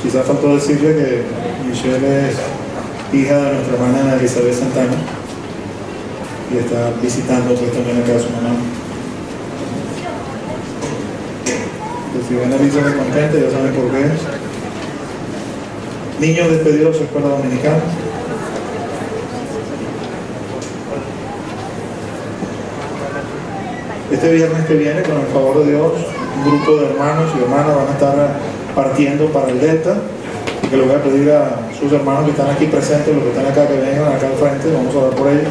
Quizás faltó decirle que Michelle es hija de nuestra hermana Elizabeth Santana y está visitando pues también acá a su mamá. Si ven a Elizabeth contenta, ya saben por qué. Niños despedidos de su escuela dominicana. Este viernes que viene, con el favor de Dios, un grupo de hermanos y hermanas van a estar partiendo para el Delta, y que le voy a pedir a sus hermanos que están aquí presentes, los que están acá, que vengan acá al frente, vamos a orar por ellos.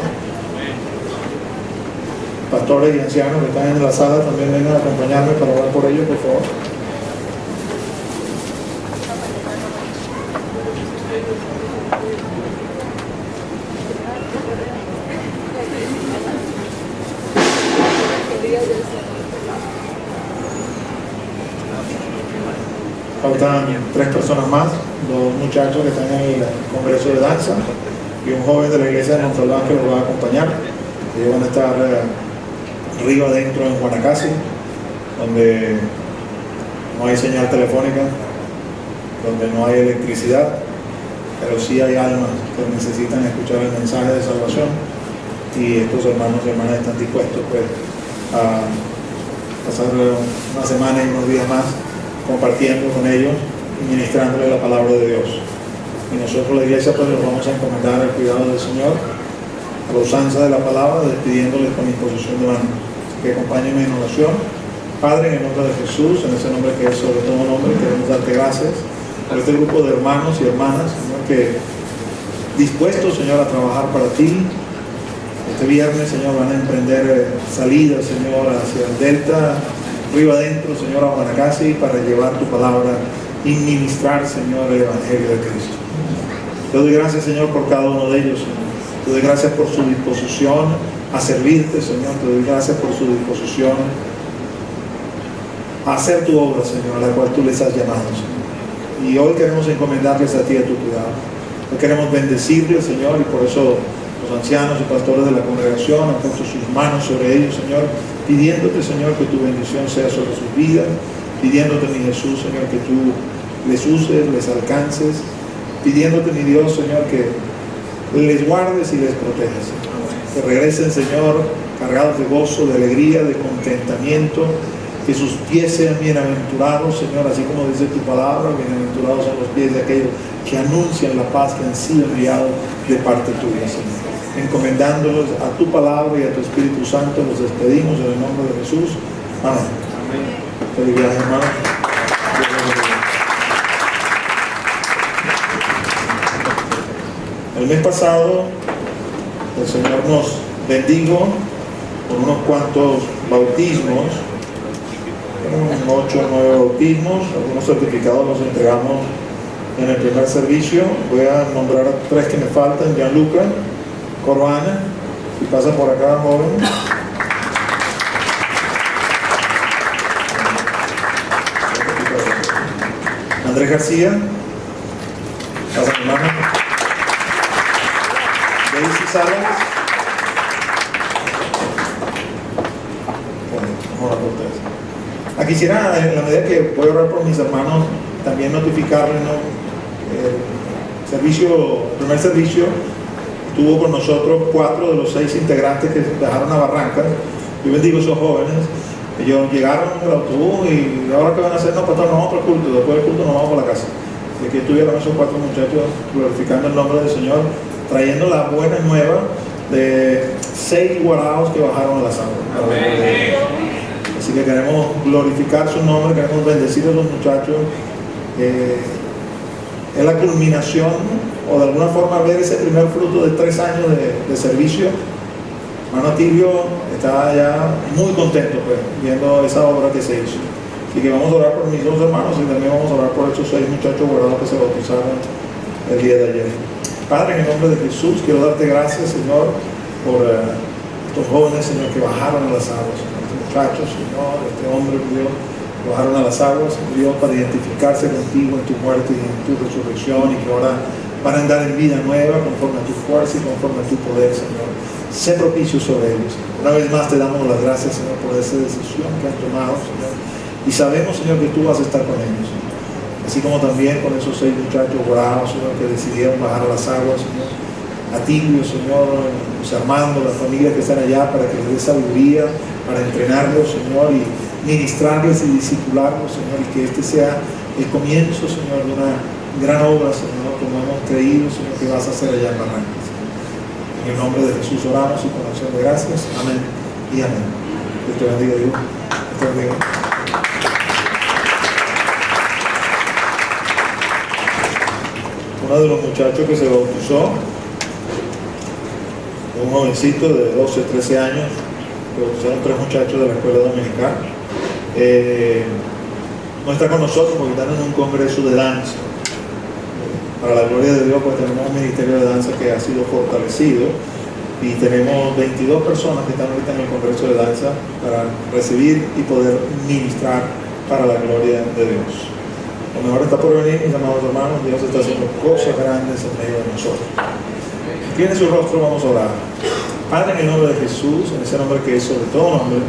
Pastores y ancianos que están en la sala también vengan a acompañarme para orar por ellos, por favor. Faltan 3 personas más, 2 muchachos que están en el Congreso de Danza y un joven de la iglesia de Montalbán que los va a acompañar. Ellos van a estar arriba adentro en Guanacaste, donde no hay señal telefónica, donde no hay electricidad, pero sí hay almas que necesitan escuchar el mensaje de salvación, y estos hermanos y hermanas están dispuestos pues a pasar una semana y unos días más compartiendo con ellos y ministrándole la palabra de Dios. Y nosotros, la iglesia, pues los vamos a encomendar al cuidado del Señor, a la usanza de la palabra, despidiéndoles con imposición de manos. Así que acompáñenme en oración. Padre, en el nombre de Jesús, en ese nombre que es sobre todo nombre, queremos darte gracias por este grupo de hermanos y hermanas, Señor, que dispuestos, Señor, a trabajar para ti. Este viernes, Señor, van a emprender salidas, Señor, hacia el Delta, arriba adentro, Señor, a Guanacaste, para llevar tu palabra y ministrar, Señor, el Evangelio de Cristo. Te doy gracias, Señor, por cada uno de ellos, Señor. Te doy gracias por su disposición a servirte, Señor. Te doy gracias por su disposición a hacer tu obra, Señor, a la cual tú les has llamado, Señor. Y hoy queremos encomendarles a ti, a tu cuidado. Hoy queremos bendecirles, Señor, y por eso los ancianos y pastores de la congregación han puesto sus manos sobre ellos, Señor, pidiéndote, Señor, que tu bendición sea sobre sus vidas, pidiéndote, mi Jesús, Señor, que tú les uses, les alcances, pidiéndote, mi Dios, Señor, que les guardes y les protejas, Señor. Que regresen, Señor, cargados de gozo, de alegría, de contentamiento, que sus pies sean bienaventurados, Señor, así como dice tu palabra, bienaventurados son los pies de aquellos que anuncian la paz, que han sido enviados de parte tuya, Señor. Encomendándolos a tu palabra y a tu Espíritu Santo, los despedimos en el nombre de Jesús. Amén. Amén. Feliz viaje, hermano. El mes pasado el Señor nos bendijo con unos cuantos bautismos, 8 o 9 bautismos. Algunos certificados los entregamos en el primer servicio. Voy a nombrar a 3 que me faltan: Gianluca Corvana, si pasa por acá, joven. Andrés García, pasa mi mano. Daisy Salas. Bueno, vamos a cortar. Aquí quisiera, en la medida que voy a orar por mis hermanos, también notificarles, ¿no? El primer servicio, estuvo con nosotros 4 de los 6 integrantes que viajaron a Barrancas. Yo bendigo a esos jóvenes. Ellos llegaron en el autobús y ahora qué van a hacer, no, pastor, nos vamos para el culto, después del culto nos vamos para la casa. Y aquí estuvieron esos 4 muchachos glorificando el nombre del Señor, trayendo la buena nueva de 6 guaraos que bajaron a las aguas. Así que queremos glorificar su nombre, queremos bendecir a los muchachos. Es la culminación, o de alguna forma ver ese primer fruto de 3 años de servicio. Hermano Tilio está ya muy contento, pues, viendo esa obra que se hizo. Así que vamos a orar por mis 2 hermanos y también vamos a orar por esos 6 muchachos guardados que se bautizaron el día de ayer. Padre, en el nombre de Jesús, quiero darte gracias, Señor, por estos jóvenes, Señor, que bajaron a las aguas, Señor, estos muchachos, Señor, este hombre, Dios, que bajaron a las aguas, Dios, para identificarse contigo en tu muerte y en tu resurrección, y que ahora van a andar en vida nueva conforme a tu fuerza y conforme a tu poder, Señor. Sé propicio sobre ellos. Una vez más te damos las gracias, Señor, por esa decisión que han tomado, Señor. Y sabemos, Señor, que tú vas a estar con ellos, Señor. así como también con esos 6 muchachos bravos, Señor, que decidieron bajar a las aguas, Señor. A Tilio, Señor, los hermanos, las familias que están allá, para que les dé sabiduría, para entrenarlos, Señor, y ministrarles y discipularlos, Señor, y que este sea el comienzo, Señor, de una gran obra, Señor, como hemos creído, Señor, que vas a hacer allá en Barrancas. En el nombre de Jesús oramos y con acción de gracias. Amén y amén. Dios te bendiga, Dios. Dios te bendiga. Uno de los muchachos que se bautizó, un jovencito de 12, 13 años, que bautizaron 3 muchachos de la escuela dominical, no está con nosotros porque están en un congreso de danza. Para la gloria de Dios, pues tenemos un ministerio de danza que ha sido fortalecido y tenemos 22 personas que están ahorita en el congreso de danza para recibir y poder ministrar para la gloria de Dios. Lo mejor está por venir, mis amados hermanos. Dios está haciendo cosas grandes en medio de nosotros. Tiene su rostro, vamos a orar. Padre, en el nombre de Jesús, en ese nombre que es sobre todo nombre,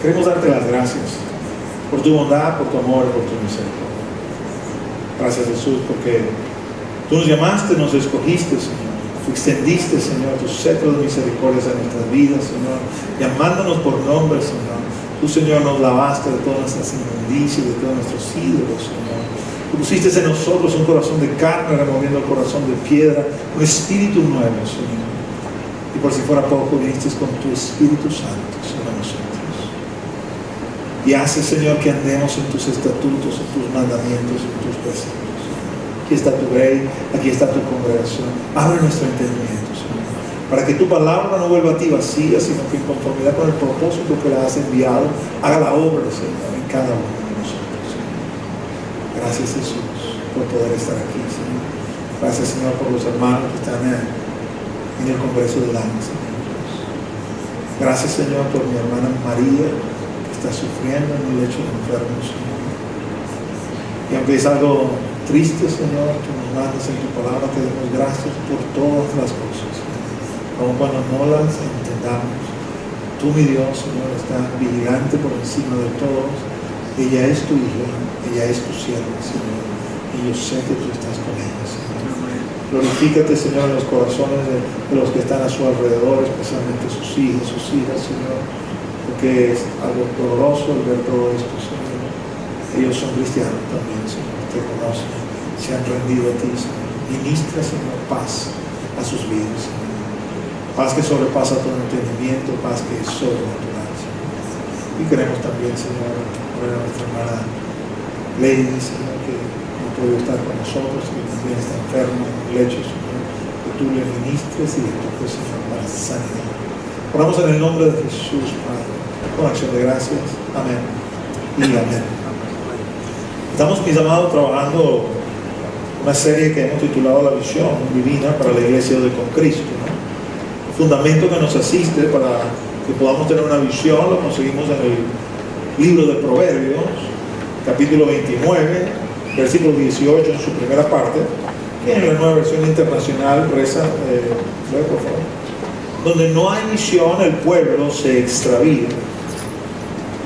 queremos darte las gracias por tu bondad, por tu amor y por tu misericordia. Gracias, Jesús, porque tú nos llamaste, nos escogiste, Señor. Tú extendiste, Señor, tu cetro de misericordia en nuestras vidas, Señor, llamándonos por nombre, Señor. Tú, Señor, nos lavaste de todas nuestras inmundicias, de todos nuestros ídolos, Señor. Tú pusiste en nosotros un corazón de carne, removiendo el corazón de piedra, un espíritu nuevo, Señor. Y por si fuera poco, viniste con tu Espíritu Santo sobre nosotros. Y hace, Señor, que andemos en tus estatutos, en tus mandamientos, en tus preceptos. Aquí está tu rey, aquí está tu congregación. Abre nuestro entendimiento, Señor, para que tu palabra no vuelva a ti vacía, sino que en conformidad con el propósito que la has enviado, haga la obra, Señor, en cada uno de nosotros, Señor. Gracias, Jesús, por poder estar aquí, Señor. Gracias, Señor, por los hermanos que están en el congreso de danza. Gracias, Señor, por mi hermana María, que está sufriendo en el lecho de enfermo, Señor. Y aunque es algo triste, Señor, que nos mandas en tu palabra, te damos gracias por todas las cosas, aun cuando no las entendamos. Tú, mi Dios, Señor, estás vigilante por encima de todos. Ella es tu hija, ella es tu sierva, Señor, y yo sé que tú estás con ella, Señor. Glorifícate, Señor, en los corazones de los que están a su alrededor, especialmente sus hijas, Señor, porque es algo doloroso el ver todo esto, Señor. Ellos son cristianos también, Señor, te conocen, se han rendido a ti, Señor. Ministra, Señor, paz a sus vidas, Señor. Paz que sobrepasa todo entendimiento, paz que es sobrenatural, Señor. Y queremos también, Señor, orar a nuestra hermana Lady, Señor, que no puede estar con nosotros, que también está enferma en el lecho, Señor, que tú le ministres y le toques, Señor, para sanidad. Oramos en el nombre de Jesús, Padre, con acción de gracias. Amén y amén. Estamos, mis amados, trabajando una serie que hemos titulado La Visión Divina para la Iglesia de con Cristo, ¿no? El fundamento que nos asiste para que podamos tener una visión lo conseguimos en el libro de Proverbios, capítulo 29, versículo 18 en su primera parte, que en la Nueva Versión Internacional reza, por favor, donde no hay visión el pueblo se extravía.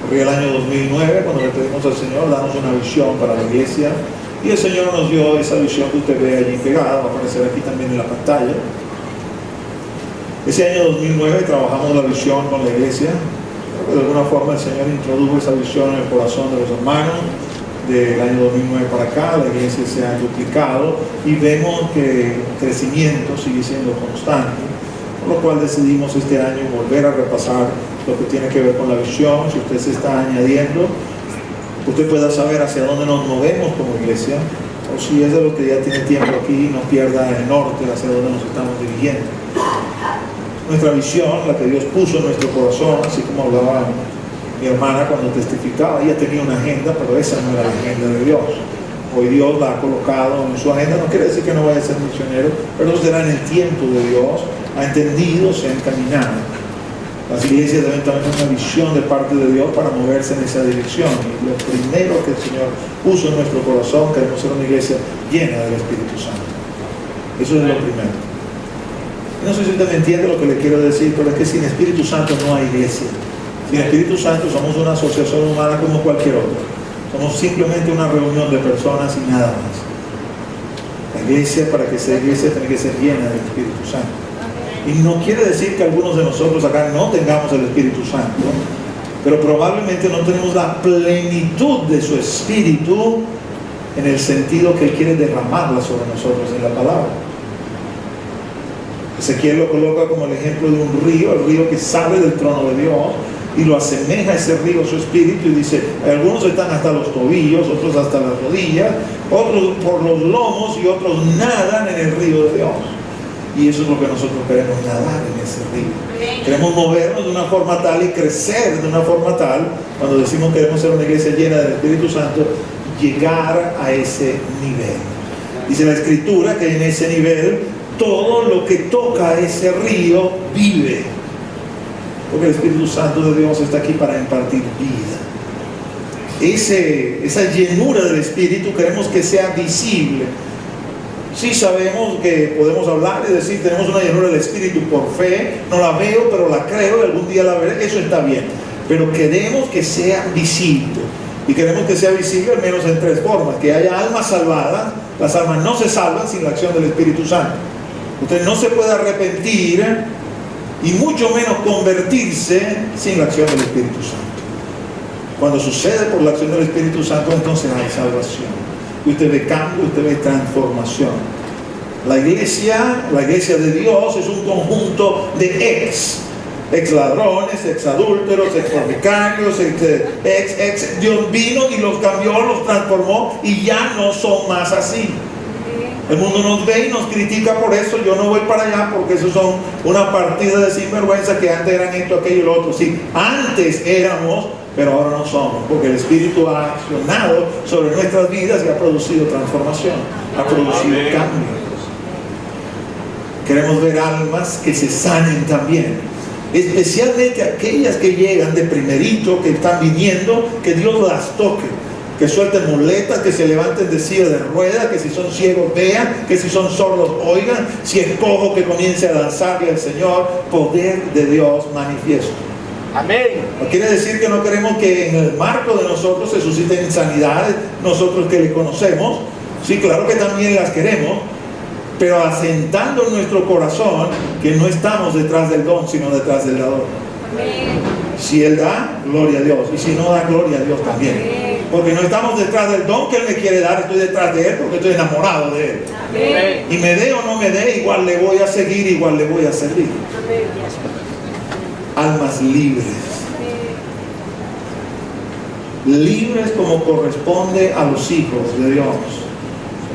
Corría el año 2009 cuando le pedimos al Señor darnos una visión para la iglesia, y el Señor nos dio esa visión que usted ve allí pegada, va a aparecer aquí también en la pantalla. Ese año 2009 trabajamos la visión con la iglesia. De alguna forma el Señor introdujo esa visión en el corazón de los hermanos. Del año 2009 para acá la iglesia se ha duplicado y vemos que el crecimiento sigue siendo constante, por lo cual decidimos este año volver a repasar lo que tiene que ver con la visión. Si usted se está añadiendo, usted pueda saber hacia dónde nos movemos como iglesia, o si es de lo que ya tiene tiempo aquí, no pierda el norte hacia dónde nos estamos dirigiendo. Nuestra visión, la que Dios puso en nuestro corazón, así como hablaba mi hermana cuando testificaba, ella tenía una agenda, pero esa no era la agenda de Dios. Hoy Dios la ha colocado en su agenda, no quiere decir que no vaya a ser misionero, pero eso será en el tiempo de Dios. Ha entendido, se ha encaminado. Las iglesias deben tener una visión de parte de Dios para moverse en esa dirección. Y lo primero que el Señor puso en nuestro corazón, queremos ser una iglesia llena del Espíritu Santo. Eso es lo primero. No sé si usted me entiende lo que le quiero decir, pero es que sin Espíritu Santo no hay iglesia. Sin Espíritu Santo somos una asociación humana como cualquier otra. Somos simplemente una reunión de personas y nada más. La iglesia, para que sea iglesia, tiene que ser llena del Espíritu Santo. Y no quiere decir que algunos de nosotros acá no tengamos el Espíritu Santo, pero probablemente no tenemos la plenitud de su Espíritu en el sentido que Él quiere derramarla sobre nosotros en la palabra. Ezequiel lo coloca como el ejemplo de un río, el río que sale del trono de Dios, y lo asemeja a ese río a su espíritu, y dice, algunos están hasta los tobillos, otros hasta las rodillas, otros por los lomos, y otros nadan en el río de Dios. Y eso es lo que nosotros queremos, nadar en ese río. Queremos movernos de una forma tal y crecer de una forma tal, cuando decimos que queremos ser una iglesia llena del Espíritu Santo, llegar a ese nivel. Dice la Escritura que en ese nivel todo lo que toca ese río vive, porque el Espíritu Santo de Dios está aquí para impartir vida. Esa llenura del Espíritu queremos que sea visible. Sí sabemos que podemos hablar y decir tenemos una llenura del Espíritu por fe, no la veo pero la creo y algún día la veré, eso está bien, pero queremos que sea visible, y queremos que sea visible al menos en tres formas: que haya almas salvadas. Las almas no se salvan sin la acción del Espíritu Santo. Usted no se puede arrepentir y mucho menos convertirse sin la acción del Espíritu Santo. Cuando sucede por la acción del Espíritu Santo, entonces hay salvación. Usted ve cambio, usted ve transformación. La iglesia de Dios es un conjunto de ex ladrones, ex adúlteros, ex fornicarios, Dios vino y los cambió, los transformó y ya no son más así. El mundo nos ve y nos critica por eso. Yo no voy para allá porque esos son una partida de sinvergüenza que antes eran esto, aquello y lo otro. Sí, antes éramos, pero ahora no somos, porque el Espíritu ha accionado sobre nuestras vidas y ha producido transformación, ha producido cambios. Queremos ver almas que se sanen también, especialmente aquellas que llegan de primerito, que están viniendo, que Dios las toque, que suelten muletas, que se levanten de silla de ruedas, que si son ciegos vean, que si son sordos oigan, si es cojo que comience a danzarle al Señor. Poder de Dios manifiesto. Amén. No quiere decir que no queremos que en el marco de nosotros se susciten sanidades, nosotros que le conocemos. Sí, claro que también las queremos, pero asentando en nuestro corazón que no estamos detrás del don, sino detrás del dador. Amén. Si Él da, gloria a Dios, y si no da, gloria a Dios también. Amén. Porque no estamos detrás del don que Él me quiere dar, estoy detrás de Él porque estoy enamorado de Él. Amén. Y me dé o no me dé, igual le voy a seguir, igual le voy a servir. Amén. Almas libres. Libres como corresponde a los hijos de Dios.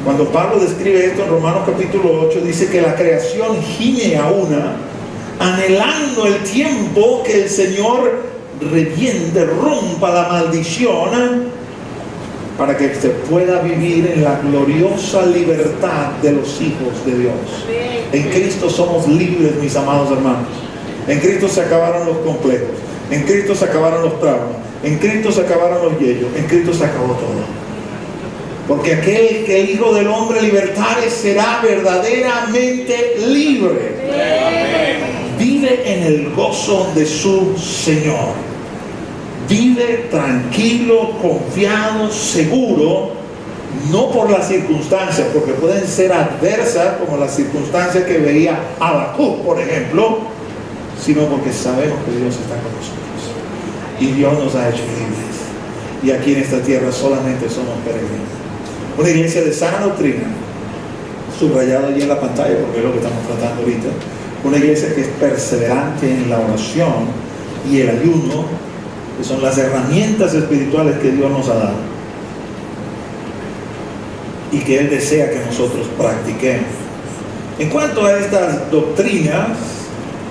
Cuando Pablo describe esto en Romanos capítulo 8, dice que la creación gime a una, anhelando el tiempo que el Señor reviente, rompa la maldición, para que se pueda vivir en la gloriosa libertad de los hijos de Dios. En Cristo somos libres, mis amados hermanos. En Cristo se acabaron los complejos, en Cristo se acabaron los traumas, en Cristo se acabaron los yellos, en Cristo se acabó todo. Porque aquel que el Hijo del Hombre libertare será verdaderamente libre. Vive en el gozo de su Señor. Vive tranquilo, confiado, seguro, no por las circunstancias, porque pueden ser adversas, como las circunstancias que veía Habacuc, por ejemplo, sino porque sabemos que Dios está con nosotros y Dios nos ha hecho libres, y aquí en esta tierra solamente somos peregrinos. Una iglesia de sana doctrina, subrayado allí en la pantalla porque es lo que estamos tratando ahorita. Una iglesia que es perseverante en la oración y el ayuno, que son las herramientas espirituales que Dios nos ha dado y que Él desea que nosotros practiquemos. En cuanto a estas doctrinas,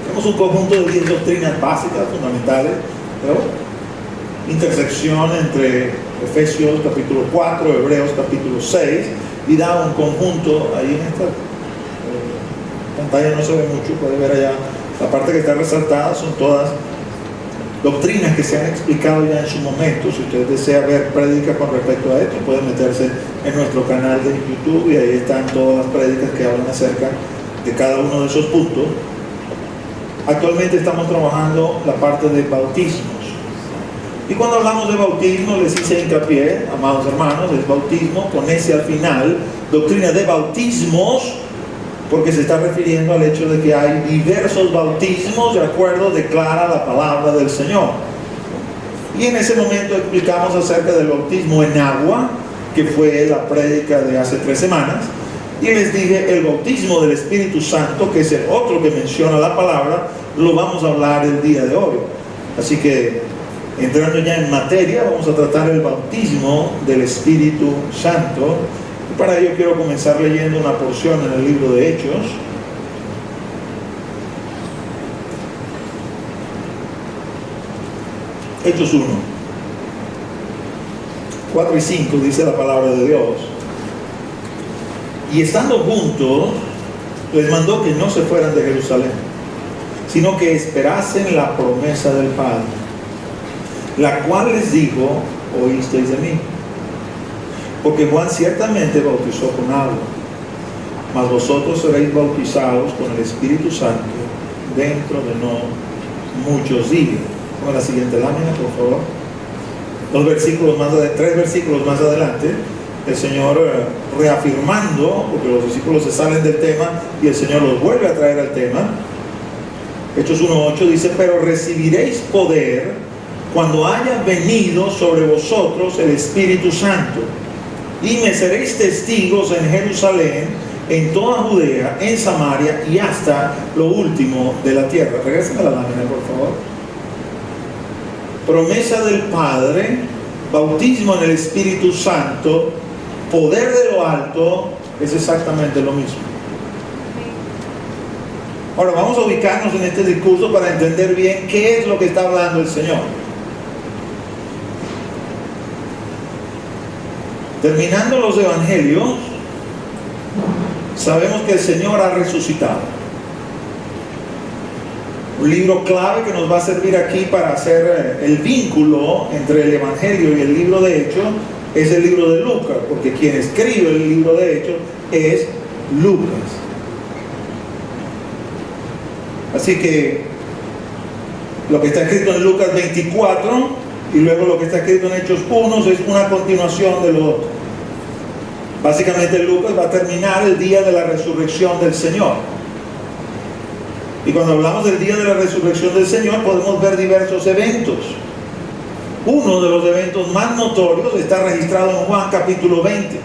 tenemos un conjunto de 10 doctrinas básicas, fundamentales, ¿no? Intersección entre Efesios capítulo 4, Hebreos capítulo 6, y da un conjunto. Ahí en esta pantalla no se ve mucho, puede ver allá la parte que está resaltada, son todas doctrinas que se han explicado ya en su momento. Si usted desea ver prédicas con respecto a esto, puede meterse en nuestro canal de YouTube y ahí están todas las prédicas que hablan acerca de cada uno de esos puntos. Actualmente estamos trabajando la parte de bautismos. Y cuando hablamos de bautismo, les hice hincapié, amados hermanos, es bautismo con ese al final, doctrina de bautismos, porque se está refiriendo al hecho de que hay diversos bautismos, de acuerdo, declara la palabra del Señor. Y en ese momento explicamos acerca del bautismo en agua, que fue la prédica de hace 3 semanas, y les dije el bautismo del Espíritu Santo, que es el otro que menciona la palabra, lo vamos a hablar el día de hoy. Así que, entrando ya en materia, vamos a tratar el bautismo del Espíritu Santo. Y para ello quiero comenzar leyendo una porción en el libro de Hechos. Hechos 1, 4 y 5 dice la palabra de Dios. Y estando juntos, les mandó que no se fueran de Jerusalén, sino que esperasen la promesa del Padre, la cual les dijo: oísteis de mí. Porque Juan ciertamente bautizó con agua, mas vosotros seréis bautizados con el Espíritu Santo dentro de no muchos días. Con la siguiente lámina, por favor. 3 versículos más adelante, el Señor reafirmando, porque los discípulos se salen del tema y el Señor los vuelve a traer al tema. Hechos 1:8 dice: pero recibiréis poder cuando haya venido sobre vosotros el Espíritu Santo, y me seréis testigos en Jerusalén, en toda Judea, en Samaria y hasta lo último de la tierra. Regresen a la lámina, por favor. Promesa del Padre, bautismo en el Espíritu Santo, poder de lo alto, es exactamente lo mismo. Ahora vamos a ubicarnos en este discurso para entender bien qué es lo que está hablando el Señor. Terminando los evangelios, sabemos que el Señor ha resucitado. Un libro clave que nos va a servir aquí para hacer el vínculo entre el evangelio y el libro de Hechos es el libro de Lucas, porque quien escribe el libro de Hechos es Lucas. Así que lo que está escrito en Lucas 24 y luego lo que está escrito en Hechos 1 es una continuación de lo otro. Básicamente Lucas va a terminar el día de la resurrección del Señor. Y cuando hablamos del día de la resurrección del Señor, podemos ver diversos eventos. Uno de los eventos más notorios está registrado en Juan capítulo 20.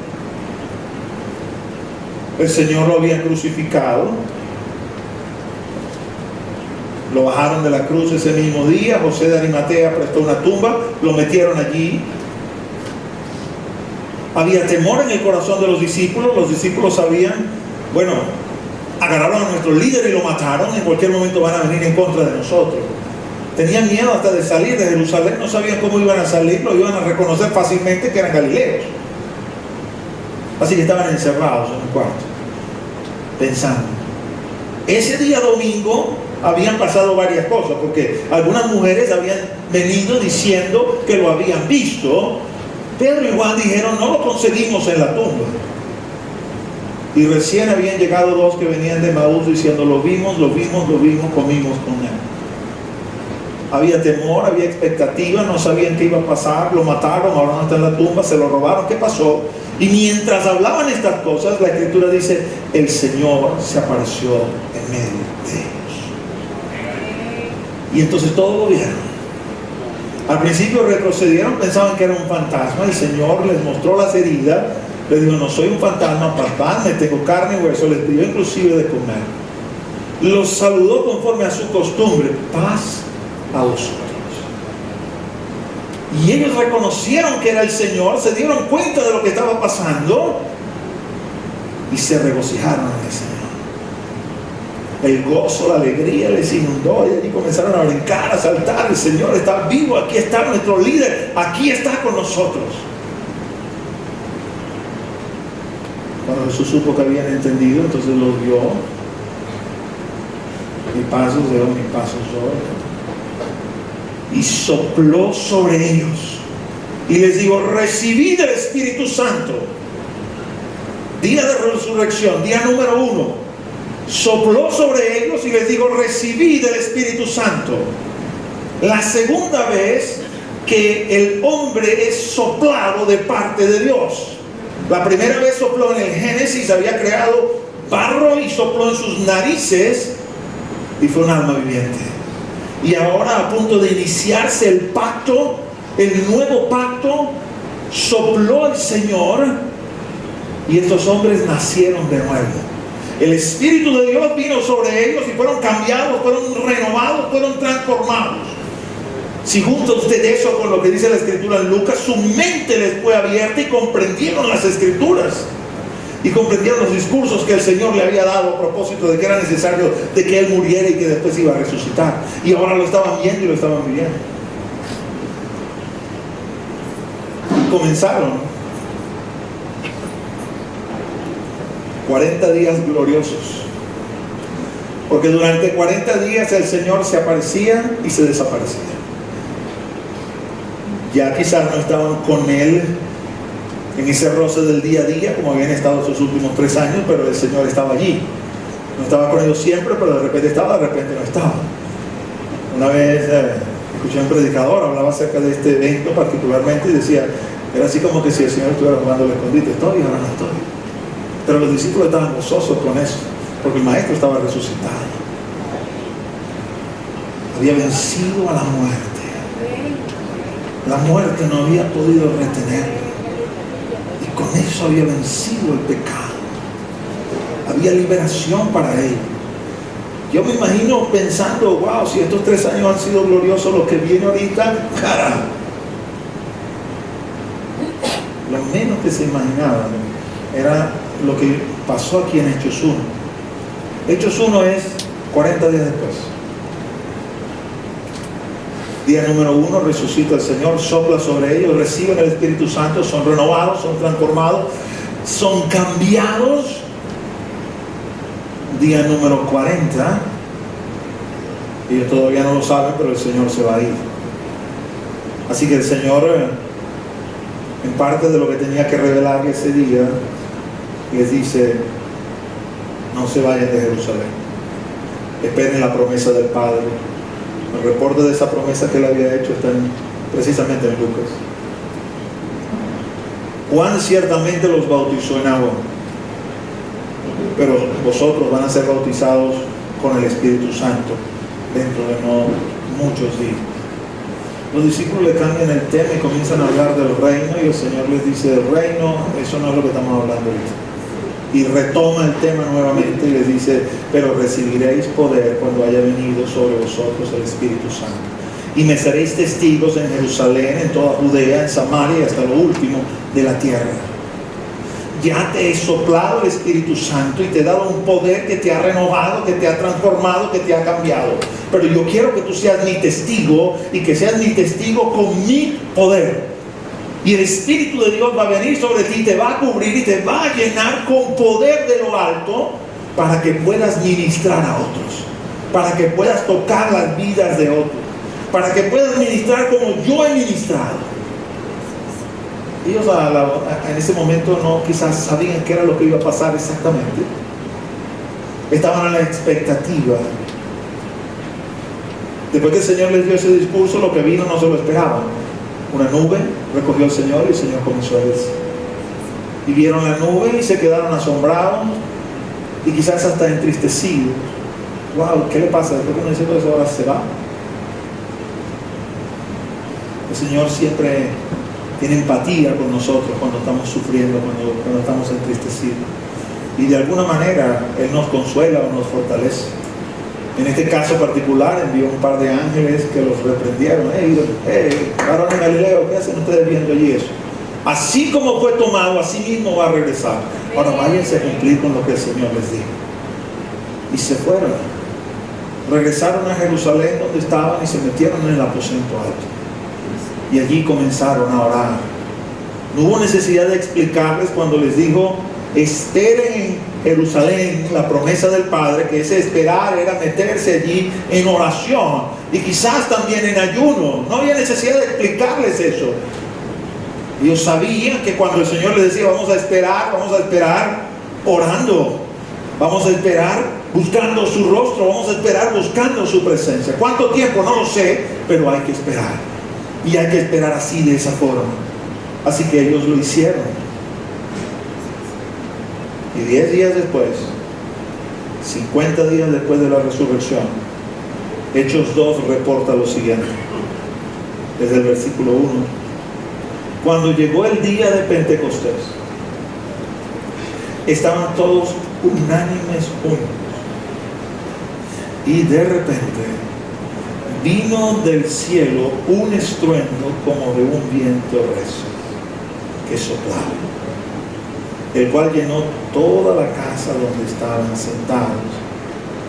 El Señor lo había crucificado, lo bajaron de la cruz ese mismo día. José de Arimatea prestó una tumba, lo metieron allí. Había temor en el corazón de los discípulos sabían, bueno, agarraron a nuestro líder y lo mataron, en cualquier momento van a venir en contra de nosotros. Tenían miedo hasta de salir de Jerusalén, no sabían cómo iban a salir, lo iban a reconocer fácilmente que eran galileos. Así que estaban encerrados en un cuarto, pensando. Ese día domingo habían pasado varias cosas, porque algunas mujeres habían venido diciendo que lo habían visto. Pedro y Juan dijeron: no lo conseguimos en la tumba. Y recién habían llegado 2 que venían de Maús diciendo: lo vimos, comimos con él. Había temor, había expectativa, no sabían qué iba a pasar, lo mataron, ahora no está en la tumba, se lo robaron, ¿qué pasó? Y mientras hablaban estas cosas, la Escritura dice: el Señor se apareció en medio de ellos. Y entonces todos lo vieron. Al principio retrocedieron, pensaban que era un fantasma. El Señor les mostró las heridas. Les dijo: no soy un fantasma, papá, me tengo carne y hueso. Les pidió inclusive de comer. Los saludó conforme a su costumbre: paz a vosotros. Y ellos reconocieron que era el Señor, se dieron cuenta de lo que estaba pasando y se regocijaron en el Señor. El gozo, la alegría les inundó y allí comenzaron a brincar, a saltar. El Señor está vivo, aquí está nuestro líder, aquí está con nosotros. Cuando Jesús supo que habían entendido, entonces los vio. Mi paso es de hoy, mi paso soy. Y sopló sobre ellos y les dijo: recibid el Espíritu Santo. Día de resurrección, día número 1. Sopló sobre ellos y les dijo: recibid el Espíritu Santo. La segunda vez que el hombre es soplado de parte de Dios. La primera vez sopló en el Génesis, había creado barro y sopló en sus narices y fue un alma viviente. Y ahora, a punto de iniciarse el pacto, el nuevo pacto, sopló el Señor y estos hombres nacieron de nuevo. El Espíritu de Dios vino sobre ellos y fueron cambiados, fueron renovados, fueron transformados. Si junta usted eso con lo que dice la Escritura en Lucas, su mente les fue abierta y comprendieron las Escrituras y comprendieron los discursos que el Señor le había dado a propósito de que era necesario de que Él muriera y que después iba a resucitar. Y ahora lo estaban viendo y lo estaban viviendo. Comenzaron 40 días gloriosos, porque durante 40 días el Señor se aparecía y se desaparecía. Ya quizás no estaban con Él en ese roce del día a día como habían estado sus últimos 3 años, pero el Señor estaba allí. No estaba con ellos siempre, pero de repente estaba, de repente no estaba. Una vez escuché a un predicador, hablaba acerca de este evento particularmente y decía, era así como que si el Señor estuviera jugando al escondite, estoy y ahora no estoy. Pero los discípulos estaban gozosos con eso, porque el Maestro estaba resucitado. Había vencido a la muerte. La muerte no había podido retenerlo. Y con eso había vencido el pecado. Había liberación para él. Yo me imagino pensando, wow, si estos 3 años han sido gloriosos, lo que viene ahorita, carajo. Lo menos que se imaginaban era lo que pasó aquí en Hechos 1. Hechos 1 es 40 días después. Día número 1, resucita el Señor, sopla sobre ellos, reciben el Espíritu Santo, son renovados, son transformados, son cambiados. Día número 40, ellos todavía no lo saben, pero el Señor se va a ir. Así que el Señor, en parte de lo que tenía que revelarle ese día, les dice, no se vayan de Jerusalén, esperen la promesa del Padre. El reporte de esa promesa que él había hecho está precisamente en Lucas. Juan ciertamente los bautizó en agua, pero vosotros van a ser bautizados con el Espíritu Santo dentro de no muchos días. Los discípulos le cambian el tema y comienzan a hablar del reino, y el Señor les dice, el reino, eso no es lo que estamos hablando ahorita. Y retoma el tema nuevamente y les dice, pero recibiréis poder cuando haya venido sobre vosotros el Espíritu Santo. Y me seréis testigos en Jerusalén, en toda Judea, en Samaria y hasta lo último de la tierra. Ya te he soplado el Espíritu Santo y te he dado un poder que te ha renovado, que te ha transformado, que te ha cambiado. Pero yo quiero que tú seas mi testigo y que seas mi testigo con mi poder. Y el Espíritu de Dios va a venir sobre ti, te va a cubrir y te va a llenar con poder de lo alto para que puedas ministrar a otros, para que puedas tocar las vidas de otros, para que puedas ministrar como yo he ministrado. Ellos en ese momento no quizás sabían qué era lo que iba a pasar exactamente. Estaban a la expectativa. Después que el Señor les dio ese discurso, lo que vino no se lo esperaban. Una nube recogió al Señor y el Señor comenzó a irse. Y vieron la nube y se quedaron asombrados y quizás hasta entristecidos. Wow, ¿qué le pasa? Después que uno dice todo eso, ahora se va. El Señor siempre tiene empatía con nosotros cuando estamos sufriendo, cuando estamos entristecidos. Y de alguna manera Él nos consuela o nos fortalece. En este caso particular envió un par de ángeles que los reprendieron. Varones Galileo, ¿qué hacen ustedes viendo allí eso? Así como fue tomado, así mismo va a regresar. Ahora váyanse a cumplir con lo que el Señor les dijo. Y se fueron. Regresaron a Jerusalén donde estaban y se metieron en el aposento alto. Y allí comenzaron a orar. No hubo necesidad de explicarles cuando les dijo, esperen en Jerusalén la promesa del Padre, que ese esperar era meterse allí en oración y quizás también en ayuno. No había necesidad de explicarles eso. Ellos sabían que cuando el Señor les decía vamos a esperar orando, vamos a esperar buscando su rostro, vamos a esperar buscando su presencia. ¿Cuánto tiempo? No lo sé, pero hay que esperar. y hay que esperar así, de esa forma. Así que ellos lo hicieron. Y 10 días después, 50 días después de la resurrección, Hechos 2 reporta lo siguiente, desde el versículo 1. Cuando llegó el día de Pentecostés, estaban todos unánimes juntos, y de repente vino del cielo un estruendo como de un viento recio que soplaba, el cual llenó toda la casa donde estaban sentados,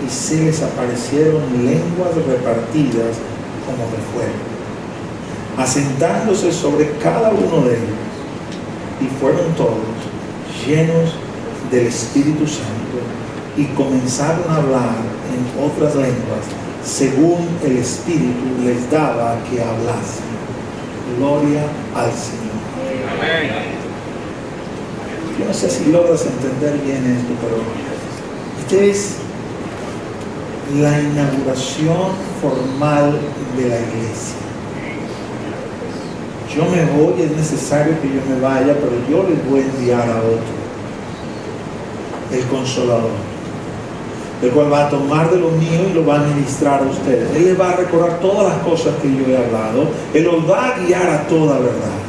y se les aparecieron lenguas repartidas como de fuego, asentándose sobre cada uno de ellos, y fueron todos llenos del Espíritu Santo y comenzaron a hablar en otras lenguas según el Espíritu les daba que hablasen. Gloria al Señor. Amén. Yo no sé si logras entender bien esto, pero esta es la inauguración formal de la iglesia. Yo me voy, es necesario que yo me vaya, pero yo les voy a enviar a otro, el Consolador, el cual va a tomar de lo mío y lo va a ministrar a ustedes. Él les va a recordar todas las cosas que yo he hablado. Él los va a guiar a toda verdad.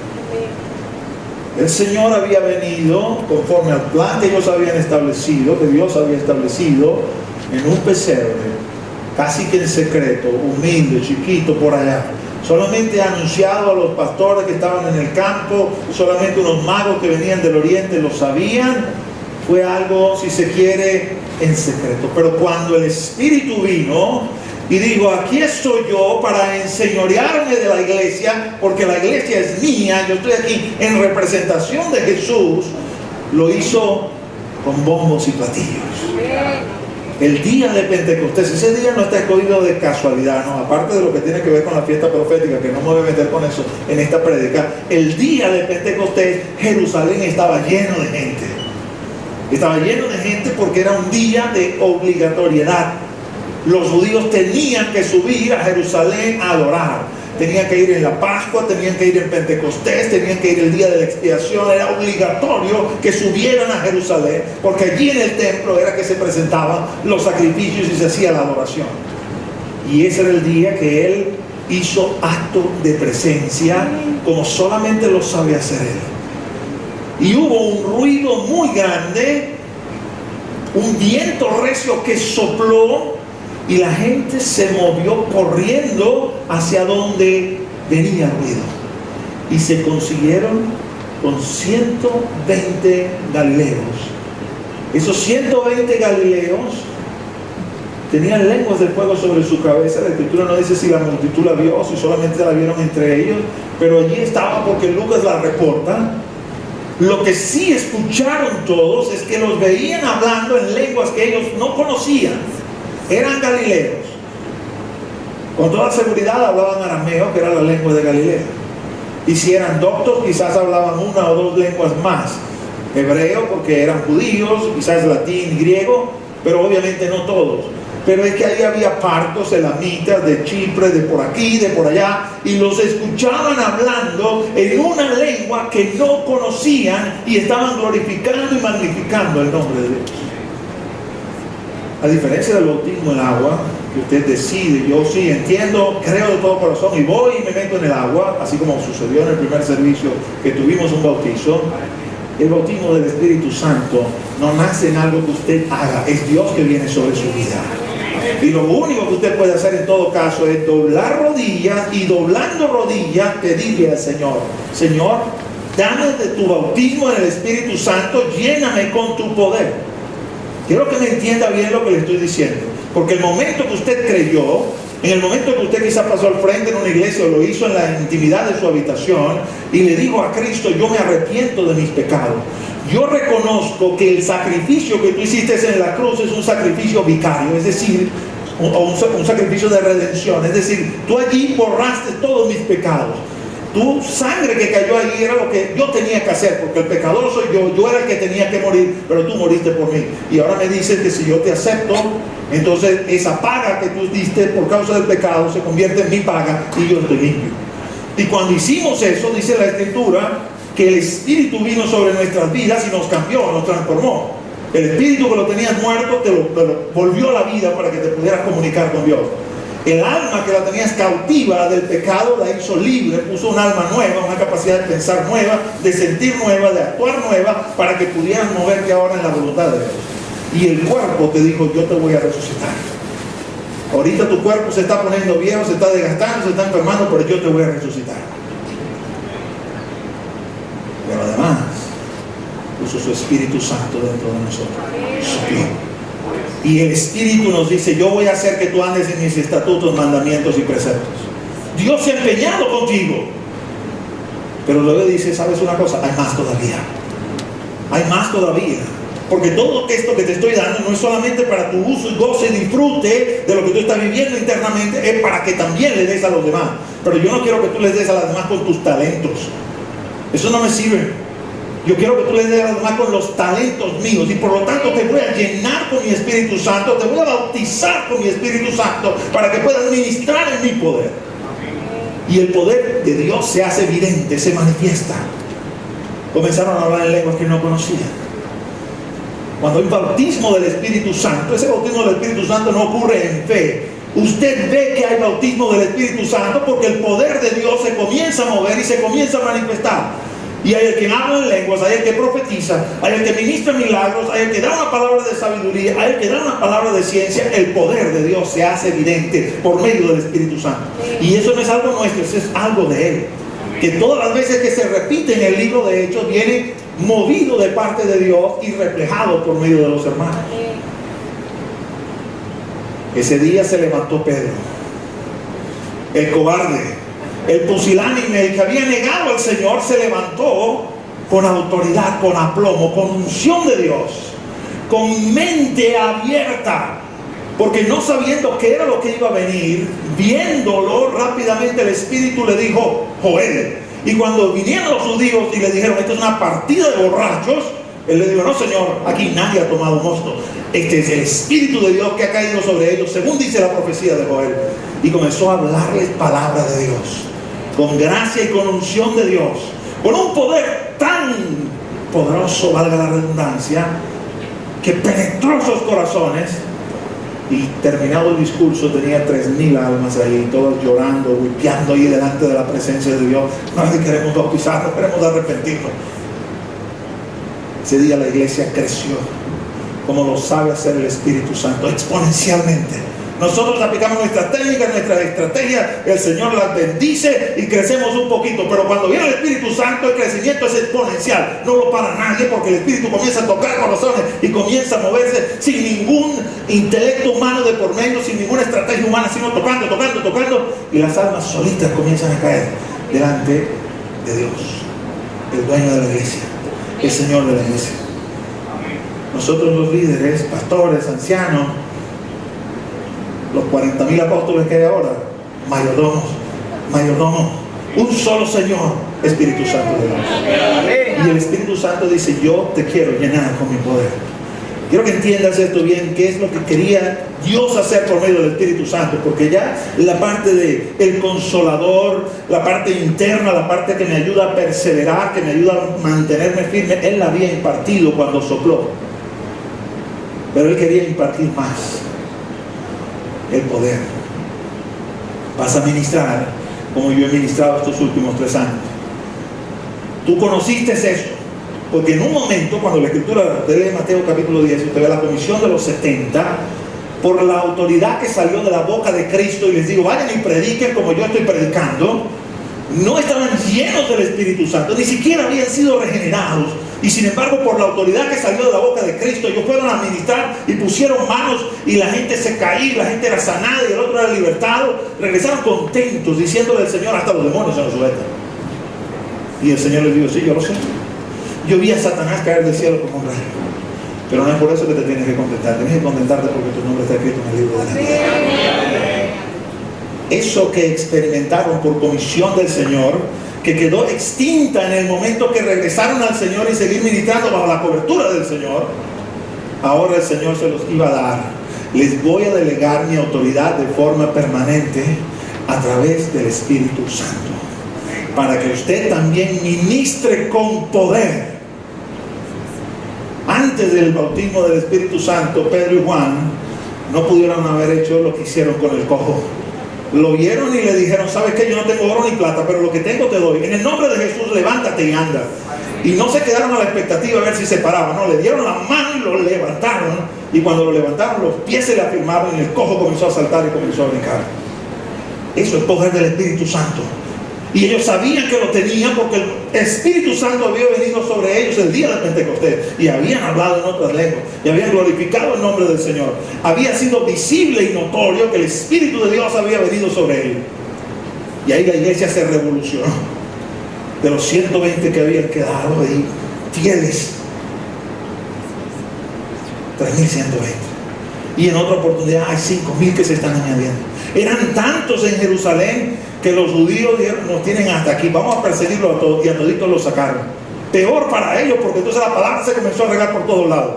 El Señor había venido conforme al plan que ellos habían establecido, que Dios había establecido, en un pesebre, casi que en secreto, humilde, chiquito por allá. Solamente anunciado a los pastores que estaban en el campo, solamente unos magos que venían del oriente lo sabían. Fue algo, si se quiere, en secreto. Pero cuando el Espíritu vino y dijo: aquí estoy yo para enseñorearme de la iglesia, porque la iglesia es mía, yo estoy aquí en representación de Jesús, lo hizo con bombos y platillos. El día de Pentecostés, ese día no está escogido de casualidad, no, aparte de lo que tiene que ver con la fiesta profética, que no me voy a meter con eso en esta prédica. El día de Pentecostés, Jerusalén estaba lleno de gente. Estaba lleno de gente porque era un día de obligatoriedad. Los judíos tenían que subir a Jerusalén a adorar. Tenían que ir en la Pascua, tenían que ir en Pentecostés, tenían que ir el día de la expiación. Era obligatorio que subieran a Jerusalén, porque allí en el templo era que se presentaban los sacrificios y se hacía la adoración. Y ese era el día que él hizo acto de presencia, como solamente lo sabe hacer él. Y hubo un ruido muy grande, un viento recio que sopló, y la gente se movió corriendo hacia donde venía el ruido. Y se consiguieron con 120 galileos. Esos 120 galileos tenían lenguas de fuego sobre su cabeza. La escritura no dice si la multitud la vio o si solamente la vieron entre ellos, pero allí estaba porque Lucas la reporta. Lo que sí escucharon todos es que los veían hablando en lenguas que ellos no conocían. Eran galileos. Con toda seguridad hablaban arameo, que era la lengua de Galilea. Y si eran doctos, quizás hablaban una o dos lenguas más. Hebreo, porque eran judíos, quizás latín, griego, pero obviamente no todos. Pero es que ahí había partos, elamitas, de Chipre, de por aquí, de por allá, y los escuchaban hablando en una lengua que no conocían y estaban glorificando y magnificando el nombre de Dios. A diferencia del bautismo en agua, que usted decide, yo sí entiendo, creo de todo corazón y voy y me meto en el agua, así como sucedió en el primer servicio que tuvimos un bautizo. El bautismo del Espíritu Santo no nace en algo que usted haga, es Dios que viene sobre su vida. Y lo único que usted puede hacer en todo caso es doblar rodillas, y doblando rodillas pedirle al Señor: Señor, dame de tu bautismo en el Espíritu Santo, lléname con tu poder. Quiero que me entienda bien lo que le estoy diciendo, porque el momento que usted creyó, en el momento que usted quizá pasó al frente en una iglesia o lo hizo en la intimidad de su habitación y le dijo a Cristo: yo me arrepiento de mis pecados, yo reconozco que el sacrificio que tú hiciste en la cruz es un sacrificio vicario, es decir, un sacrificio de redención, es decir, tú allí borraste todos mis pecados. Tu sangre que cayó ahí era lo que yo tenía que hacer, porque el pecador soy yo era el que tenía que morir, pero tú moriste por mí. Y ahora me dices que si yo te acepto, entonces esa paga que tú diste por causa del pecado se convierte en mi paga y yo estoy limpio. Y cuando hicimos eso, dice la Escritura, que el Espíritu vino sobre nuestras vidas y nos cambió, nos transformó. El Espíritu que lo tenías muerto te lo volvió a la vida para que te pudieras comunicar con Dios. El alma que la tenías cautiva del pecado la hizo libre, puso un alma nueva, una capacidad de pensar nueva, de sentir nueva, de actuar nueva, para que pudieras moverte ahora en la voluntad de Dios. Y el cuerpo te dijo, yo te voy a resucitar. Ahorita tu cuerpo se está poniendo viejo, se está desgastando, se está enfermando, pero yo te voy a resucitar. Pero además, puso su Espíritu Santo dentro de nosotros. Y el Espíritu nos dice, yo voy a hacer que tú andes en mis estatutos, mandamientos y preceptos. Dios se ha empeñado contigo. Pero luego dice, ¿sabes una cosa? Hay más todavía. Hay más todavía. Porque todo esto que te estoy dando no es solamente para tu uso y goce y disfrute de lo que tú estás viviendo internamente, es para que también le des a los demás. Pero yo no quiero que tú les des a los demás con tus talentos. Eso no me sirve. Yo quiero que tú les des a los demás con los talentos míos, y por lo tanto te voy a llenar con mi Espíritu Santo, te voy a bautizar con mi Espíritu Santo para que puedas ministrar en mi poder. Y el poder de Dios se hace evidente, se manifiesta. Comenzaron a hablar en lenguas que no conocían. Cuando hay bautismo del Espíritu Santo, ese bautismo del Espíritu Santo no ocurre en fe. Usted ve que hay bautismo del Espíritu Santo porque el poder de Dios se comienza a mover y se comienza a manifestar. Y hay el que habla en lenguas, hay el que profetiza, hay el que ministra milagros, hay el que da una palabra de sabiduría, hay el que da una palabra de ciencia. El poder de Dios se hace evidente por medio del Espíritu Santo. Y eso no es algo nuestro, eso es algo de Él. Que todas las veces que se repite en el libro de Hechos, viene movido de parte de Dios y reflejado por medio de los hermanos. Ese día se levantó Pedro, el cobarde, el pusilánime, el que había negado al Señor, se levantó con autoridad, con aplomo, con unción de Dios, con mente abierta, porque no sabiendo qué era lo que iba a venir, viéndolo rápidamente, el Espíritu le dijo, Joel. Y cuando vinieron los judíos y le dijeron, esto es una partida de borrachos, él le dijo, no Señor, aquí nadie ha tomado mosto. Este es el Espíritu de Dios que ha caído sobre ellos, según dice la profecía de Joel. Y comenzó a hablarles palabra de Dios, con gracia y con unción de Dios, con un poder tan poderoso, valga la redundancia, que penetró sus corazones. Y terminado el discurso, tenía 3,000 almas ahí, todas llorando, golpeando ahí delante de la presencia de Dios. No queremos bautizarnos, queremos arrepentirnos. Ese día la iglesia creció, como lo sabe hacer el Espíritu Santo, exponencialmente. Nosotros aplicamos nuestras técnicas, nuestras estrategias, el Señor las bendice y crecemos un poquito, pero cuando viene el Espíritu Santo, el crecimiento es exponencial, no lo para nadie, porque el Espíritu comienza a tocar corazones y comienza a moverse sin ningún intelecto humano de por medio, sin ninguna estrategia humana, sino tocando, y las almas solitas comienzan a caer delante de Dios, el dueño de la iglesia, el Señor de la iglesia. Nosotros los líderes, pastores, ancianos, los 40,000 apóstoles que hay ahora, mayordomos, un solo Señor, Espíritu Santo de Dios. Y el Espíritu Santo dice, yo te quiero llenar con mi poder. Quiero que entiendas esto bien, qué es lo que quería Dios hacer por medio del Espíritu Santo, porque ya la parte de el consolador, la parte interna, la parte que me ayuda a perseverar, que me ayuda a mantenerme firme, Él la había impartido cuando sopló. Pero Él quería impartir más. El poder. Vas a ministrar como yo he ministrado estos últimos 3 años. Tú conociste eso, porque en un momento, cuando la Escritura, usted lee Mateo capítulo 10, usted ve la comisión de los 70, por la autoridad que salió de la boca de Cristo, y les digo, vayan y prediquen como yo estoy predicando, no estaban llenos del Espíritu Santo, ni siquiera habían sido regenerados. Y sin embargo, por la autoridad que salió de la boca de Cristo, ellos fueron a ministrar y pusieron manos, y la gente se caía, la gente era sanada y el otro era libertado. Regresaron contentos, diciéndole al Señor, hasta los demonios se nos sueltan. Y el Señor les dijo, sí, yo lo sé. Yo vi a Satanás caer del cielo como un rayo. Pero no es por eso que te tienes que contentar. Tienes que contentarte porque tu nombre está escrito en el libro de la vida. Eso que experimentaron por comisión del Señor, que quedó extinta en el momento que regresaron al Señor y seguir ministrando bajo la cobertura del Señor, ahora el Señor se los iba a dar. Les voy a delegar mi autoridad de forma permanente a través del Espíritu Santo. para que usted también ministre con poder. Antes del bautismo del Espíritu Santo, Pedro y Juan no pudieron haber hecho lo que hicieron con el cojo. Lo vieron y le dijeron: ¿sabes qué? Yo no tengo oro ni plata, pero lo que tengo te doy. En el nombre de Jesús, levántate y anda. Y no se quedaron a la expectativa a ver si se paraban. No, le dieron la mano y lo levantaron. Y cuando lo levantaron, los pies se le afirmaron y el cojo comenzó a saltar y comenzó a brincar. Eso es poder del Espíritu Santo. Y ellos sabían que lo tenían porque el Espíritu Santo había venido sobre ellos el día de Pentecostés y habían hablado en otras lenguas y habían glorificado el nombre del Señor. Había sido visible y notorio que el Espíritu de Dios había venido sobre ellos. Y ahí la iglesia se revolucionó. De los 120 que habían quedado ahí fieles, 3,120. Y en otra oportunidad hay 5,000 que se están añadiendo. Eran tantos en Jerusalén que los judíos dijeron: nos tienen hasta aquí, vamos a perseguirlos a todos. Y a toditos los sacaron. Peor para ellos, porque entonces la palabra se comenzó a regar por todos lados.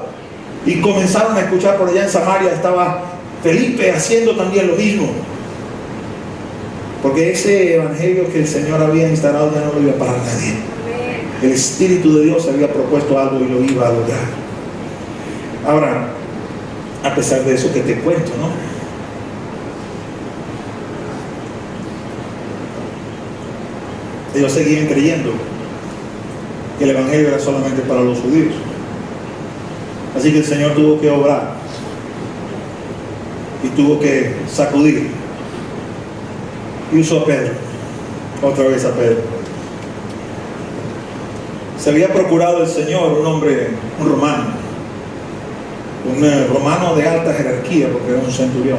Y comenzaron a escuchar por allá en Samaria. Estaba Felipe haciendo también lo mismo. Porque ese evangelio que el Señor había instalado ya no lo iba a parar nadie. El Espíritu de Dios había propuesto algo y lo iba a lograr. Ahora, a pesar de eso que te cuento, ¿no? Ellos seguían creyendo que el evangelio era solamente para los judíos. Así que el Señor tuvo que obrar y tuvo que sacudir. Y usó a Pedro, otra vez a Pedro. Se había procurado el Señor un hombre, un romano de alta jerarquía, porque era un centurión,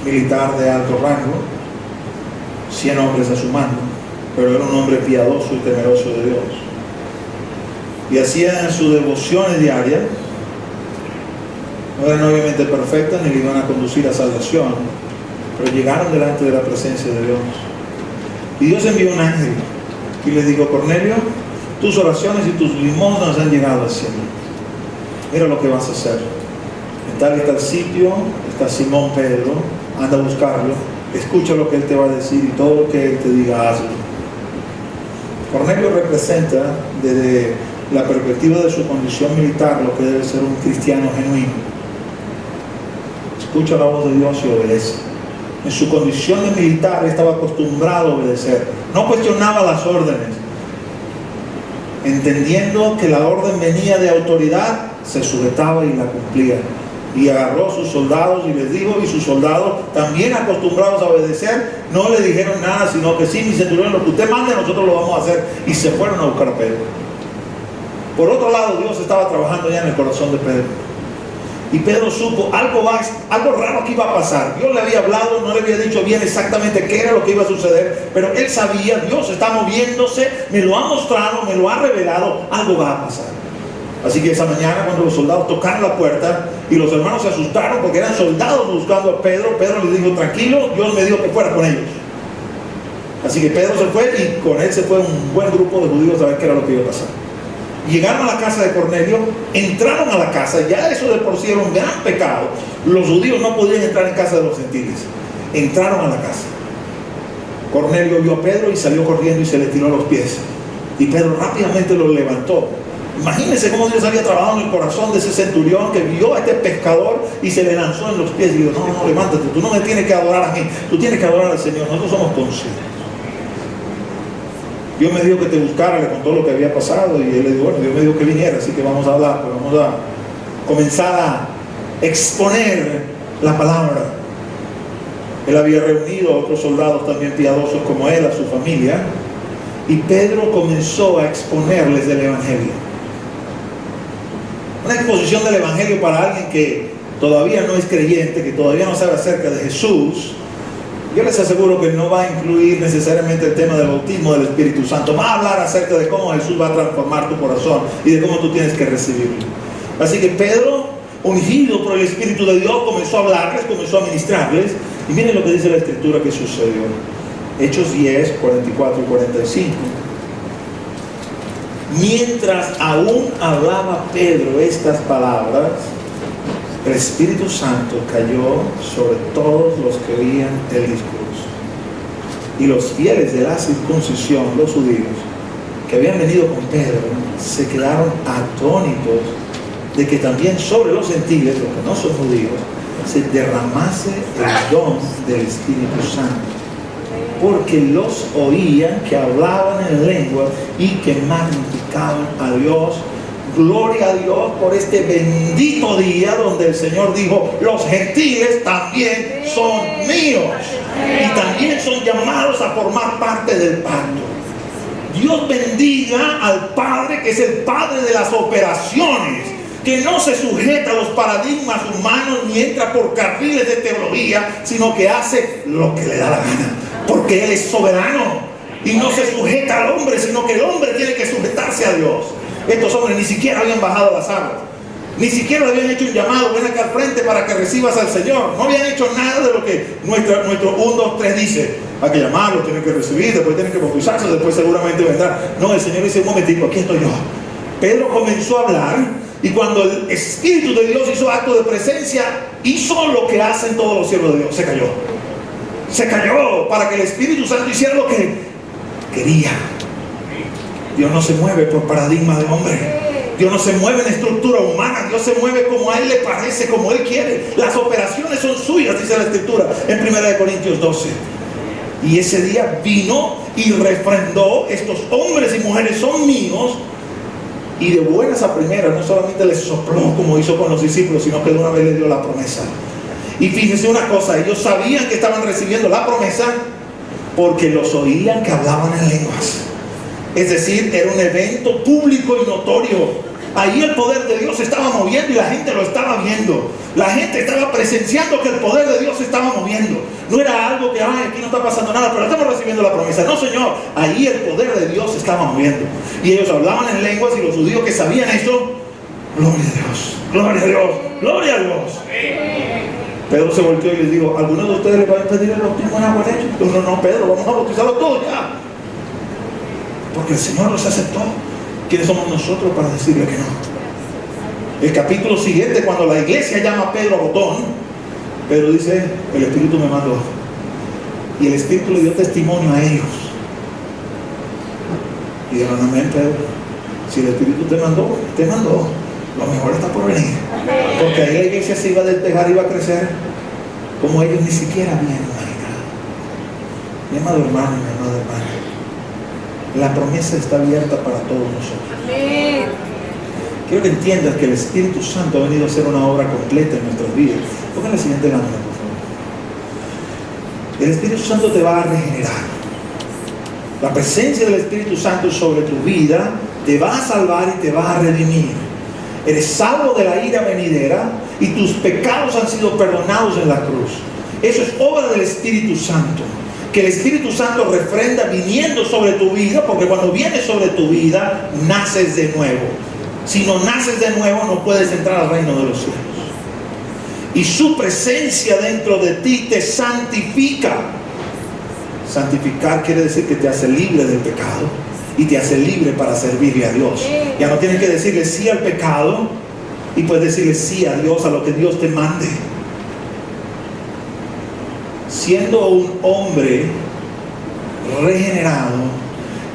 militar de alto rango, 100 hombres a su mando, pero era un hombre piadoso y temeroso de Dios. Y hacía sus devociones diarias. No eran obviamente perfectas ni le iban a conducir a salvación, pero llegaron delante de la presencia de Dios. Y Dios envió un ángel y le dijo: Cornelio, tus oraciones y tus limosnas han llegado al cielo. Mira lo que vas a hacer. En tal y tal sitio está Simón Pedro, anda a buscarlo, escucha lo que él te va a decir y todo lo que él te diga, hazlo. Cornelio representa, desde la perspectiva de su condición militar, lo que debe ser un cristiano genuino. Escucha la voz de Dios y obedece. En su condición de militar estaba acostumbrado a obedecer. No cuestionaba las órdenes. Entendiendo que la orden venía de autoridad, se sujetaba y la cumplía. Y agarró a sus soldados y les dijo, y sus soldados, también acostumbrados a obedecer, no le dijeron nada, sino que sí, mi centurión, lo que usted mande, nosotros lo vamos a hacer. Y se fueron a buscar a Pedro. Por otro lado, Dios estaba trabajando ya en el corazón de Pedro. Y Pedro supo algo raro que iba a pasar. Dios le había hablado, no le había dicho bien exactamente qué era lo que iba a suceder, pero él sabía, Dios está moviéndose, me lo ha mostrado, me lo ha revelado, algo va a pasar. Así que esa mañana, cuando los soldados tocaron la puerta y los hermanos se asustaron porque eran soldados buscando a Pedro, Pedro les dijo: tranquilo, Dios me dijo que fuera con ellos. Así que Pedro se fue y con él se fue un buen grupo de judíos a ver qué era lo que iba a pasar. Llegaron a la casa de Cornelio, entraron a la casa. Ya eso de por sí era un gran pecado. Los judíos no podían entrar en casa de los gentiles. Entraron a la casa. Cornelio vio a Pedro y salió corriendo y se le tiró a los pies. Y Pedro rápidamente lo levantó. Imagínense cómo Dios había trabajado en el corazón de ese centurión que vio a este pescador y se le lanzó en los pies y dijo: no, levántate, tú no me tienes que adorar a mí, tú tienes que adorar al Señor, nosotros somos conscientes. Dios me dijo que te buscara, le contó lo que había pasado y él le dijo: bueno, Dios me dijo que viniera, así que vamos a hablar, pues vamos a comenzar a exponer la palabra. Él había reunido a otros soldados también piadosos como él, a su familia, y Pedro comenzó a exponerles del evangelio. Una exposición del evangelio para alguien que todavía no es creyente, que todavía no sabe acerca de Jesús. Yo les aseguro que no va a incluir necesariamente el tema del bautismo del Espíritu Santo. Va a hablar acerca de cómo Jesús va a transformar tu corazón y de cómo tú tienes que recibirlo. Así que Pedro, ungido por el Espíritu de Dios, comenzó a hablarles, comenzó a ministrarles. Y miren lo que dice la Escritura que sucedió. Hechos 10, 44 y 45. Mientras aún hablaba Pedro estas palabras, el Espíritu Santo cayó sobre todos los que oían el discurso. Y los fieles de la circuncisión, los judíos, que habían venido con Pedro, se quedaron atónitos de que también sobre los gentiles, los que no son judíos, se derramase el don del Espíritu Santo, porque los oían que hablaban en lengua y que magnificaban a Dios. Gloria a Dios por este bendito día donde el Señor dijo: los gentiles también son míos y también son llamados a formar parte del pacto. Dios bendiga al Padre, que es el Padre de las operaciones, que no se sujeta a los paradigmas humanos ni entra por carriles de teología, sino que hace lo que le da la gana, porque Él es soberano y no se sujeta al hombre, sino que el hombre tiene que sujetarse a Dios. Estos hombres ni siquiera habían bajado las aguas, ni siquiera le habían hecho un llamado: ven acá al frente para que recibas al Señor. No habían hecho nada de lo que nuestro 1, 2, 3 dice. Hay que llamarlo, tienen que recibir, después tienen que bautizarse, después seguramente vendrá. No, el Señor dice: un momentito, aquí estoy yo. Pedro comenzó a hablar, y cuando el Espíritu de Dios hizo acto de presencia, hizo lo que hacen todos los siervos de Dios: se cayó. Se cayó para que el Espíritu Santo hiciera lo que quería. Dios no se mueve por paradigma de hombre. Dios no se mueve en estructura humana. Dios se mueve como a Él le parece, como Él quiere. Las operaciones son suyas, dice la Escritura en 1 Corintios 12. Y ese día vino y refrendó: estos hombres y mujeres son míos. Y de buenas a primeras, no solamente les sopló como hizo con los discípulos, sino que de una vez les dio la promesa. Y fíjense una cosa: ellos sabían que estaban recibiendo la promesa porque los oían que hablaban en lenguas. Es decir, era un evento público y notorio. Ahí el poder de Dios se estaba moviendo y la gente lo estaba viendo. La gente estaba presenciando que el poder de Dios se estaba moviendo. No era algo que: ay, aquí no está pasando nada, pero estamos recibiendo la promesa. No, Señor, ahí el poder de Dios se estaba moviendo. Y ellos hablaban en lenguas, y los judíos que sabían esto: gloria a Dios, gloria a Dios, gloria a Dios. Pedro se volteó y les dijo: ¿alguno de ustedes les va a impedir el bautismo en agua leche? No, Pedro, vamos a bautizarlo todos ya, porque el Señor los aceptó. ¿Quiénes somos nosotros para decirle que no? El capítulo siguiente, cuando la iglesia llama a Pedro a botón, Pedro dice: el Espíritu me mandó. Y el Espíritu le dio testimonio a ellos. Y dijeron: amén, Pedro. Si el Espíritu te mandó, lo mejor está por venir. Porque ahí la iglesia se iba a despejar, iba a crecer como ellos ni siquiera habían imaginado. Mi amado hermano, mi amada hermana, la promesa está abierta para todos nosotros. Amén. Quiero que entiendas que el Espíritu Santo ha venido a hacer una obra completa en nuestras vidas. Pongan la siguiente lámina, por favor. El Espíritu Santo te va a regenerar. La presencia del Espíritu Santo sobre tu vida te va a salvar y te va a redimir. Eres salvo de la ira venidera y tus pecados han sido perdonados en la cruz. Eso es obra del Espíritu Santo. Que el Espíritu Santo refrenda viniendo sobre tu vida, porque cuando viene sobre tu vida, naces de nuevo. Si no naces de nuevo, no puedes entrar al reino de los cielos. Y su presencia dentro de ti te santifica. Santificar quiere decir que te hace libre del pecado y te hace libre para servirle a Dios. Ya no tienes que decirle sí al pecado, y puedes decirle sí a Dios, a lo que Dios te mande. Siendo un hombre regenerado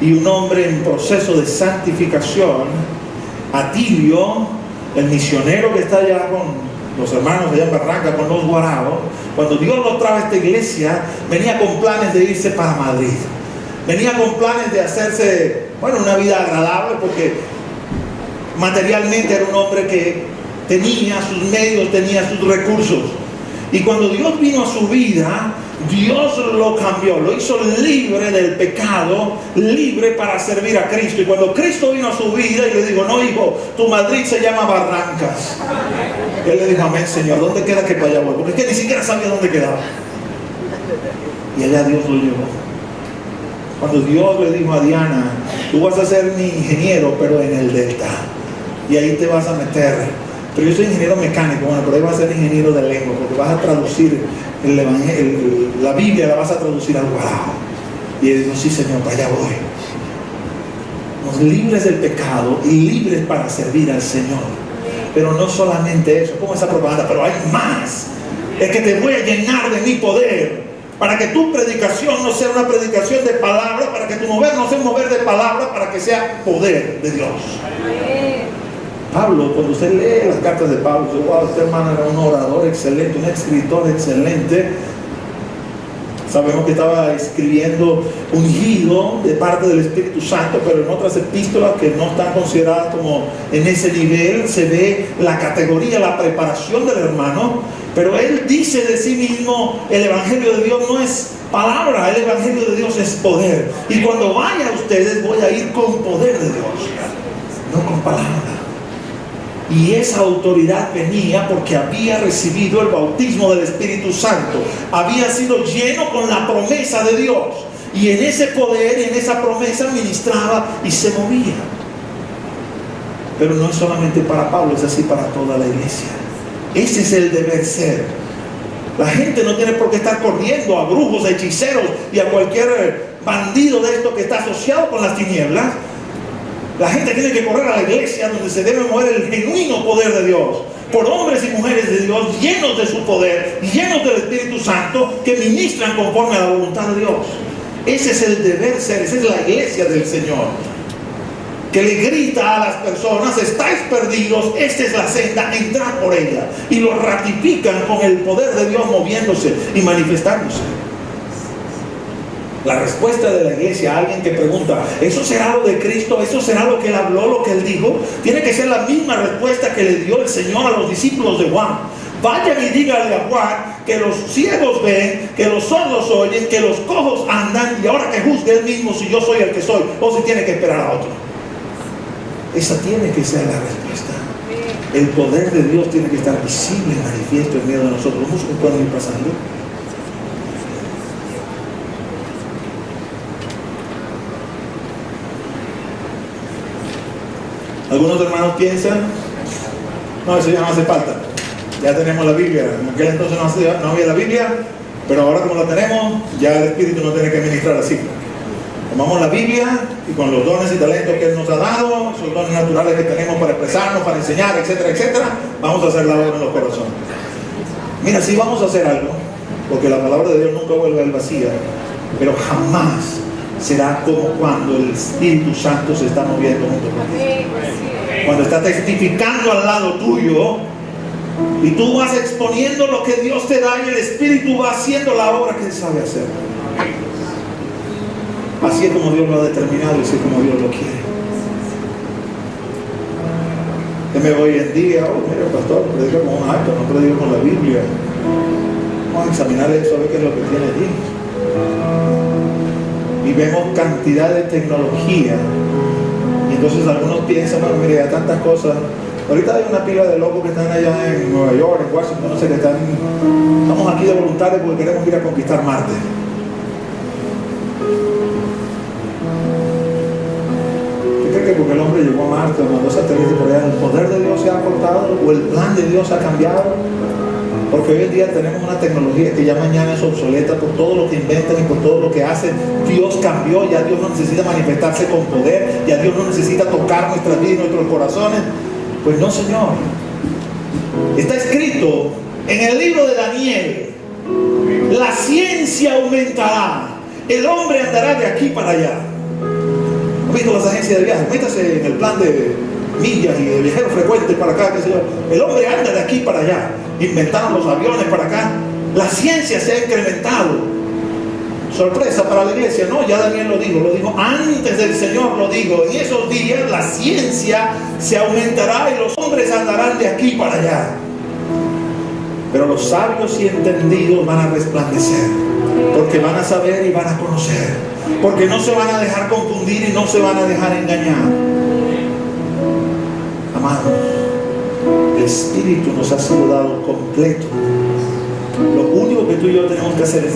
y un hombre en proceso de santificación, Atilio, el misionero que está allá con los hermanos allá en Barranca, con los guaraos, cuando Dios lo trajo a esta iglesia, venía con planes de irse para Madrid. Venía con planes de hacerse, una vida agradable, porque materialmente era un hombre que tenía sus medios, tenía sus recursos. Y cuando Dios vino a su vida, Dios lo cambió, lo hizo libre del pecado, libre para servir a Cristo. Y cuando Cristo vino a su vida y le dijo: no, hijo, tu Madrid se llama Barrancas. Él le dijo: amén, Señor, ¿dónde queda que para allá voy? Porque es que ni siquiera sabía dónde quedaba. Y allá Dios lo llevó. Cuando Dios le dijo a Diana: tú vas a ser mi ingeniero, pero en el Delta, y ahí te vas a meter. Pero yo soy ingeniero mecánico, pero ahí vas a ser ingeniero de lengua, porque vas a traducir la Biblia, la vas a traducir al guarao. Y él dijo: sí, Señor, para allá voy. Nos libres del pecado y libres para servir al Señor. Pero no solamente eso, como esa propaganda, pero hay más. Es que te voy a llenar de mi poder para que tu predicación no sea una predicación de palabra, para que tu mover no sea un mover de palabra, para que sea poder de Dios. Pablo, cuando usted lee las cartas de Pablo, dice, wow, este hermano era un orador excelente, un escritor excelente. Sabemos que estaba escribiendo ungido de parte del Espíritu Santo, pero en otras epístolas que no están consideradas como en ese nivel, se ve la categoría, la preparación del hermano. Pero él dice de sí mismo, el Evangelio de Dios no es palabra, el Evangelio de Dios es poder. Y cuando vaya a ustedes, voy a ir con poder de Dios, no con palabra. Y esa autoridad venía porque había recibido el bautismo del Espíritu Santo. Había sido lleno con la promesa de Dios. Y en ese poder, en esa promesa, ministraba y se movía. Pero no es solamente para Pablo, es así para toda la iglesia. Ese es el deber ser. La gente no tiene por qué estar corriendo a brujos, a hechiceros y a cualquier bandido de esto que está asociado con las tinieblas. La gente tiene que correr a la iglesia donde se debe mover el genuino poder de Dios, por hombres y mujeres de Dios llenos de su poder, llenos del Espíritu Santo, que ministran conforme a la voluntad de Dios. Ese es el deber ser, esa es la iglesia del Señor, que le grita a las personas: estáis perdidos, esta es la senda, entrad por ella. Y lo ratifican con el poder de Dios moviéndose y manifestándose. La respuesta de la iglesia a alguien que pregunta: ¿eso será lo de Cristo? ¿Eso será lo que Él habló, lo que Él dijo? Tiene que ser la misma respuesta que le dio el Señor a los discípulos de Juan. Vayan y díganle a Juan que los ciegos ven, que los sordos oyen, que los cojos andan, y ahora que juzgue Él mismo si yo soy el que soy o si tiene que esperar a otro. Esa tiene que ser la respuesta. El poder de Dios tiene que estar visible y manifiesto en medio de nosotros. ¿Cómo se pueden ir pasando? Algunos hermanos piensan: no, eso ya no hace falta, ya tenemos la Biblia. En aquel entonces no había la Biblia, pero ahora como la tenemos, ya el Espíritu no tiene que ministrar así. Tomamos la Biblia y con los dones y talentos que Él nos ha dado, esos dones naturales que tenemos para expresarnos, para enseñar, etcétera, etcétera, vamos a hacer la obra en los corazones. Mira, sí vamos a hacer algo, porque la palabra de Dios nunca vuelve al vacío, pero jamás será como cuando el Espíritu Santo se está moviendo junto contigo. Cuando está testificando al lado tuyo y tú vas exponiendo lo que Dios te da, y el Espíritu va haciendo la obra que Él sabe hacer. Así es como Dios lo ha determinado y así es como Dios lo quiere. Deme hoy en día: oh, mira, pastor, predica con un acto, no predica con la Biblia. Vamos a examinar eso, a ver qué es lo que tiene allí. Y vemos cantidad de tecnología, y entonces algunos piensan: bueno, mire, hay tantas cosas. Ahorita hay una pila de locos que están allá en Nueva York, en Washington, no sé qué están. Estamos aquí de voluntarios porque queremos ir a conquistar Marte. ¿Qué cree que porque el hombre llegó a Marte o mandó satélites por allá, el poder de Dios se ha cortado o el plan de Dios ha cambiado? Porque hoy en día tenemos una tecnología que ya mañana es obsoleta por todo lo que inventan y por todo lo que hacen. Dios cambió, ya Dios no necesita manifestarse con poder, ya Dios no necesita tocar nuestras vidas y nuestros corazones. Pues no, Señor. Está escrito en el libro de Daniel: la ciencia aumentará, el hombre andará de aquí para allá. ¿Han visto las agencias de viajes? Métase en el plan de millas y de viajeros frecuentes para acá, qué sé yo. El hombre anda de aquí para allá. Inventaron los aviones para acá. La ciencia se ha incrementado. Sorpresa para la iglesia: no, ya Daniel lo dijo antes del Señor, lo dijo. En esos días la ciencia se aumentará y los hombres andarán de aquí para allá. Pero los sabios y entendidos van a resplandecer, porque van a saber y van a conocer, porque no se van a dejar confundir y no se van a dejar engañar. Amados, el Espíritu nos ha sido dado completo. Lo único que tú y yo tenemos que hacer es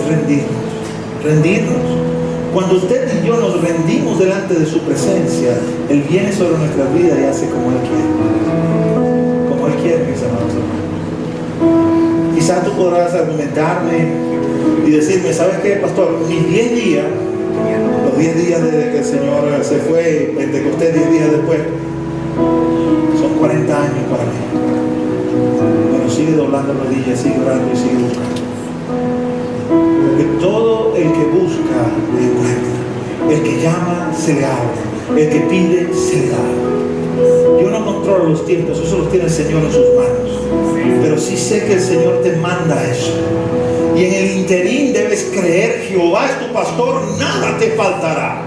rendirnos. Cuando usted y yo nos rendimos delante de su presencia, Él viene sobre nuestras vidas y hace como Él quiere. Como Él quiere, mis amados hermanos. Quizás tú podrás argumentarme y decirme: ¿sabes qué, pastor? Mis 10 días, los 10 días desde que el Señor se fue, Pentecostés 10 días después, son 40 años para mí. Bueno, sigue doblando rodillas, sigue orando y sigue buscando. Porque todo el que busca, encuentra. El que llama, se le abre. El que pide, se le da. Yo no controlo los tiempos, eso los tiene el Señor en sus manos. Pero sí sé que el Señor te manda eso. Y en el interín debes creer: Jehová es tu pastor, nada te faltará.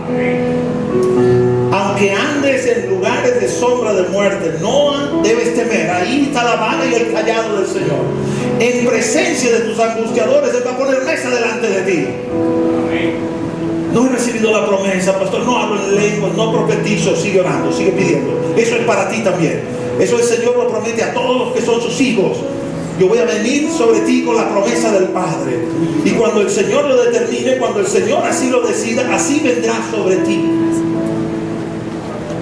Aunque andes en lugares de sombra de muerte, no debes temer. Ahí está la vara y el callado del Señor. En presencia de tus angustiadores, Él va a poner mesa delante de ti. No he recibido la promesa, pastor, no hablo en lenguas, no profetizo. Sigue orando, sigue pidiendo. Eso es para ti también. Eso el Señor lo promete a todos los que son sus hijos. Yo voy a venir sobre ti con la promesa del Padre. Y cuando el Señor lo determine, cuando el Señor así lo decida, así vendrá sobre ti.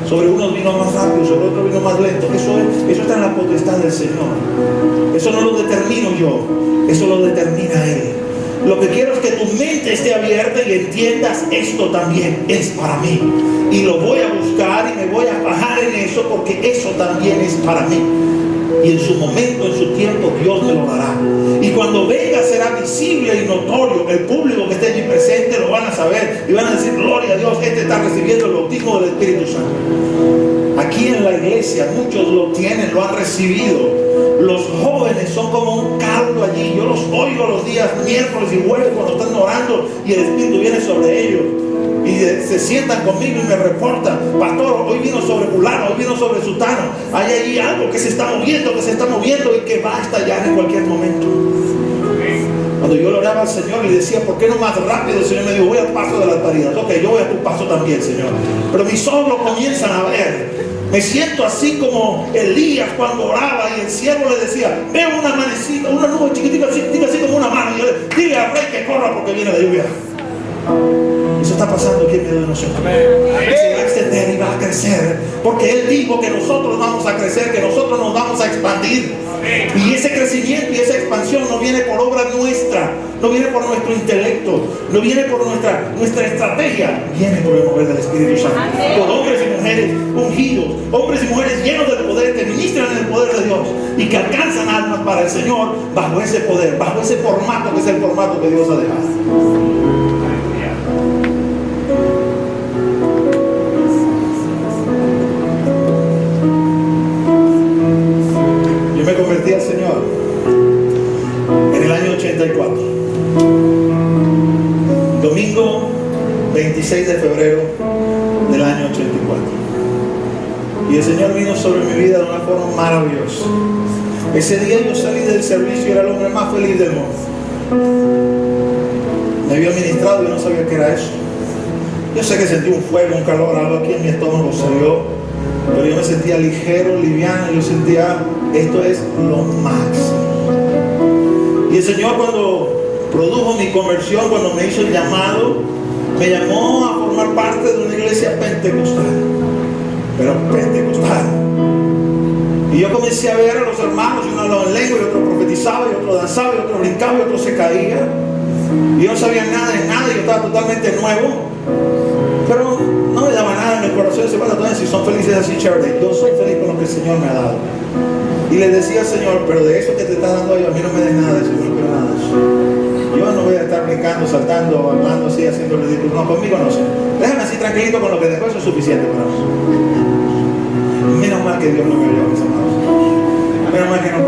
Sobre unos vino más rápido, sobre otros vino más lento. Eso está en la potestad del Señor. Eso no lo determino yo, eso lo determina Él. Lo que quiero es que tu mente esté abierta y entiendas: esto también es para mí. Y lo voy a buscar y me voy a bajar en eso, porque eso también es para mí. Y en su momento, en su tiempo, Dios me lo dará. Y cuando venga será visible y notorio. El público que esté allí presente lo van a saber y van a decir: gloria a Dios, este está recibiendo el bautismo del Espíritu Santo. Aquí en la iglesia muchos lo tienen, lo han recibido. Los jóvenes son como un caldo allí. Yo los oigo los días miércoles y jueves cuando están orando y el Espíritu viene sobre ellos. Y se sientan conmigo y me reportan: pastor, hoy vino sobre fulano, hoy vino sobre sutano. Hay allí algo que se está moviendo y que va a estallar en cualquier momento. Cuando yo le oraba al Señor y le decía: ¿por qué no más rápido? El Señor me dijo: voy al paso de las paridas. Ok, yo voy a tu paso también, Señor. Pero mis ojos lo comienzan a ver. Me siento así como Elías cuando oraba y el siervo le decía: veo una manecita, una nube chiquitita, así como una mano. Y yo le dile al rey que corra porque viene la lluvia. Eso está pasando aquí en medio de nosotros. Se va a extender y va a crecer, porque Él dijo que nosotros vamos a crecer, que nosotros nos vamos a expandir. Y ese crecimiento y esa expansión no viene por obra nuestra, no viene por nuestro intelecto, no viene por nuestra estrategia, viene por el mover del Espíritu Santo. Por hombres y mujeres ungidos, hombres y mujeres llenos del poder, que ministran en el poder de Dios y que alcanzan almas para el Señor bajo ese poder, bajo ese formato que es el formato que Dios ha dejado. Me convertí al Señor en el año 84, domingo 26 de febrero del año 84, y el Señor vino sobre mi vida de una forma maravillosa. Ese día yo salí del servicio y era el hombre más feliz del mundo. Me había ministrado y no sabía qué era eso. Yo sé que sentí un fuego, un calor, algo aquí en mi estómago salió, pero yo me sentía ligero, liviano. Yo sentía: esto es lo máximo. Y el Señor, cuando produjo mi conversión, cuando me hizo el llamado, me llamó a formar parte de una iglesia pentecostal, pero pentecostal. Y yo comencé a ver a los hermanos, y uno hablaba en lengua, y otro profetizaba, y otro danzaba, y otro brincaba, y otro se caía. Y yo no sabía nada de nada, y yo estaba totalmente nuevo. Pero no me daba nada en el corazón. Se van a si son felices así, chévere. Yo soy feliz con lo que el Señor me ha dado. Y le decía al Señor: pero de eso que te está dando yo, a mí no me des nada de eso, yo no quiero nada de eso. Yo no voy a estar brincando, saltando, hablando así, haciendo ridículo. No, conmigo no, Señor. Déjame así tranquilito con lo que dejó, eso es suficiente para nosotros. Menos mal que Dios no me oyó, mis amados. Menos mal que no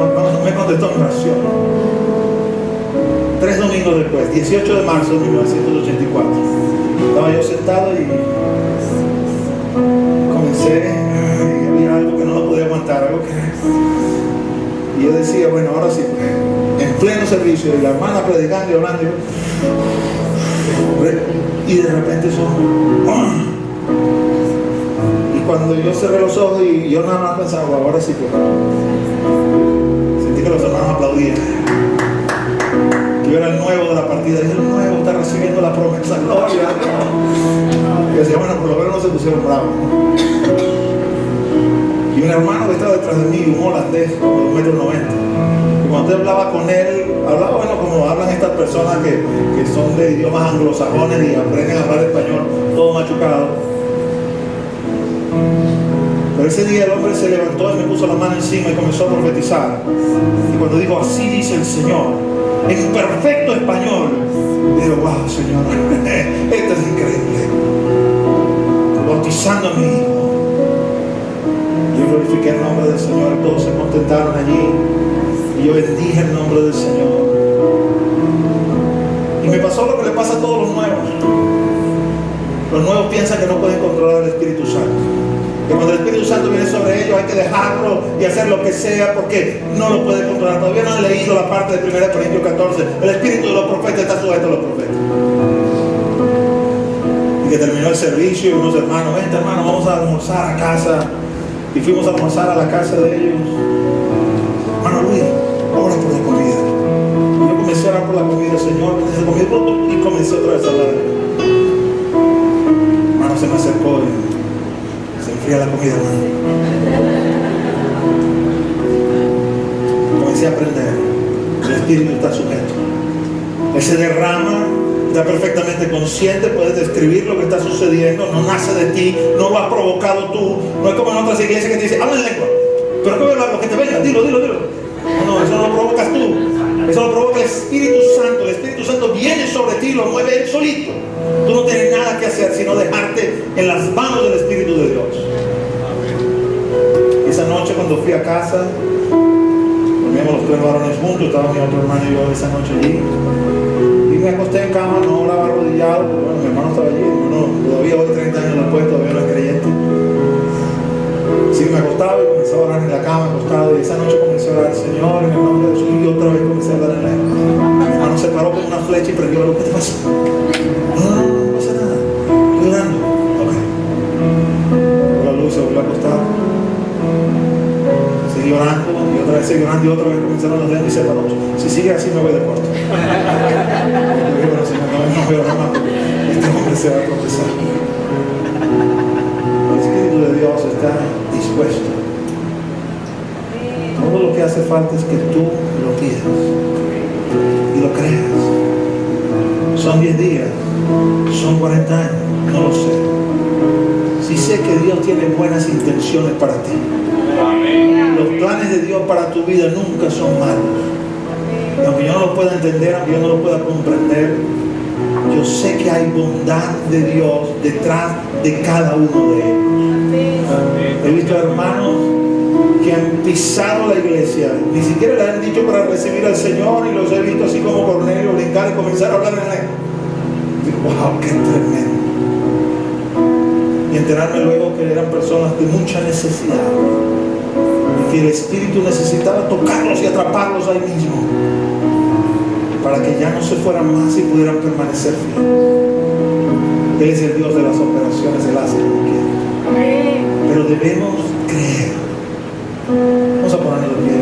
me contestó mi oración. 3 domingos después, 18 de marzo de 1984, estaba yo sentado y comencé, y había algo que no lo podía aguantar, algo que... Y yo decía: bueno, ahora sí, en pleno servicio, y la hermana predicando y hablando, y de repente eso... Y cuando yo cerré los ojos y yo nada más pensaba: ahora sí, pues... Sentí que los hermanos aplaudían. Yo era el nuevo de la partida, y el nuevo está recibiendo la promesa, gloria a Dios. Y decía: bueno, por lo menos no se pusieron bravos. Y un hermano que estaba detrás de mí, un holandés, como de 1,90 m, y cuando usted hablaba con él, hablaba, bueno, como hablan estas personas que son de idiomas anglosajones y aprenden a hablar español todo machucado. Pero ese día el hombre se levantó y me puso la mano encima y comenzó a profetizar. Y cuando digo así dice el Señor, en perfecto español, digo, wow, Señor, esto es increíble. Bautizando a mi hijo. Yo glorifiqué el nombre del Señor, todos se contentaron allí. Y yo bendije el nombre del Señor. Y me pasó lo que le pasa a todos los nuevos. Los nuevos piensan que no pueden controlar el Espíritu Santo. Que cuando el Espíritu Santo viene sobre ellos hay que dejarlo y hacer lo que sea porque no lo puede controlar. Todavía no han leído la parte de 1 Corintios 14. El Espíritu de los profetas está sujeto a los profetas. Y que terminó el servicio y unos hermanos, vente hermano, vamos a almorzar a casa. Y fuimos a almorzar a la casa de ellos. Hermano Luis, ora por la comida. Y yo comencé a orar por la comida, Señor, bendice la comida, y comencé otra vez a hablar. Hermano se me acercó y se enfría la comida, hermano. Comencé a aprender. El Espíritu está sujeto. Él se derrama, está perfectamente consciente, puedes describir lo que está sucediendo, no nace de ti, no lo has provocado tú. No es como en otras iglesias que te dicen, habla en lengua. Pero no voy a hablar, lo que te venga, dilo. No, eso no lo provocas tú. Eso lo provoca el Espíritu Santo. El Espíritu Santo viene sobre ti y lo mueve él solito. Tú no tienes nada que hacer sino dejarte en las manos del Espíritu de Dios. Esa noche cuando fui a casa, dormíamos los tres varones juntos, estaba mi otro hermano y yo esa noche allí. Y me acosté en cama, no oraba arrodillado, pero bueno, mi hermano estaba allí, todavía hoy 30 años después, todavía no es creyente. Así que me acostaba y comencé a orar en la cama, acostado, y esa noche comencé a orar al Señor en el nombre de Jesús, y otra vez comencé a hablar en lengua. Mi hermano se paró con una flecha y prendió lo que te pasa. No pasa nada, estoy orando. Ok. La luz se volvió a acostar. Seguí orando, y otra vez seguí orando, y otra vez comenzaron los dedos y se paró. Si sigue así me voy de cuarto. Yo digo, bueno, Señor, no voy a orar más, este hombre se va a tropezar. El Espíritu de Dios está dispuesto. Todo lo que hace falta es que tú lo pidas y lo creas. Son 10 días, son 40 años, no lo sé. Sí sé que Dios tiene buenas intenciones para ti. Los planes de Dios para tu vida nunca son malos. Y aunque yo no lo pueda entender, aunque yo no lo pueda comprender, yo sé que hay bondad de Dios detrás de cada uno de ellos. He visto hermanos que han pisado la iglesia, ni siquiera le han dicho para recibir al Señor, y los he visto así como Cornelio brincar y comenzar a hablar en lengua. Digo, wow, qué tremendo. Y enterarme luego que eran personas de mucha necesidad y que el Espíritu necesitaba tocarlos y atraparlos ahí mismo para que ya no se fueran más y pudieran permanecer fieles. Él es el Dios de las operaciones, Él hace lo que quiere. Pero debemos creer. Vamos a ponernos de pie.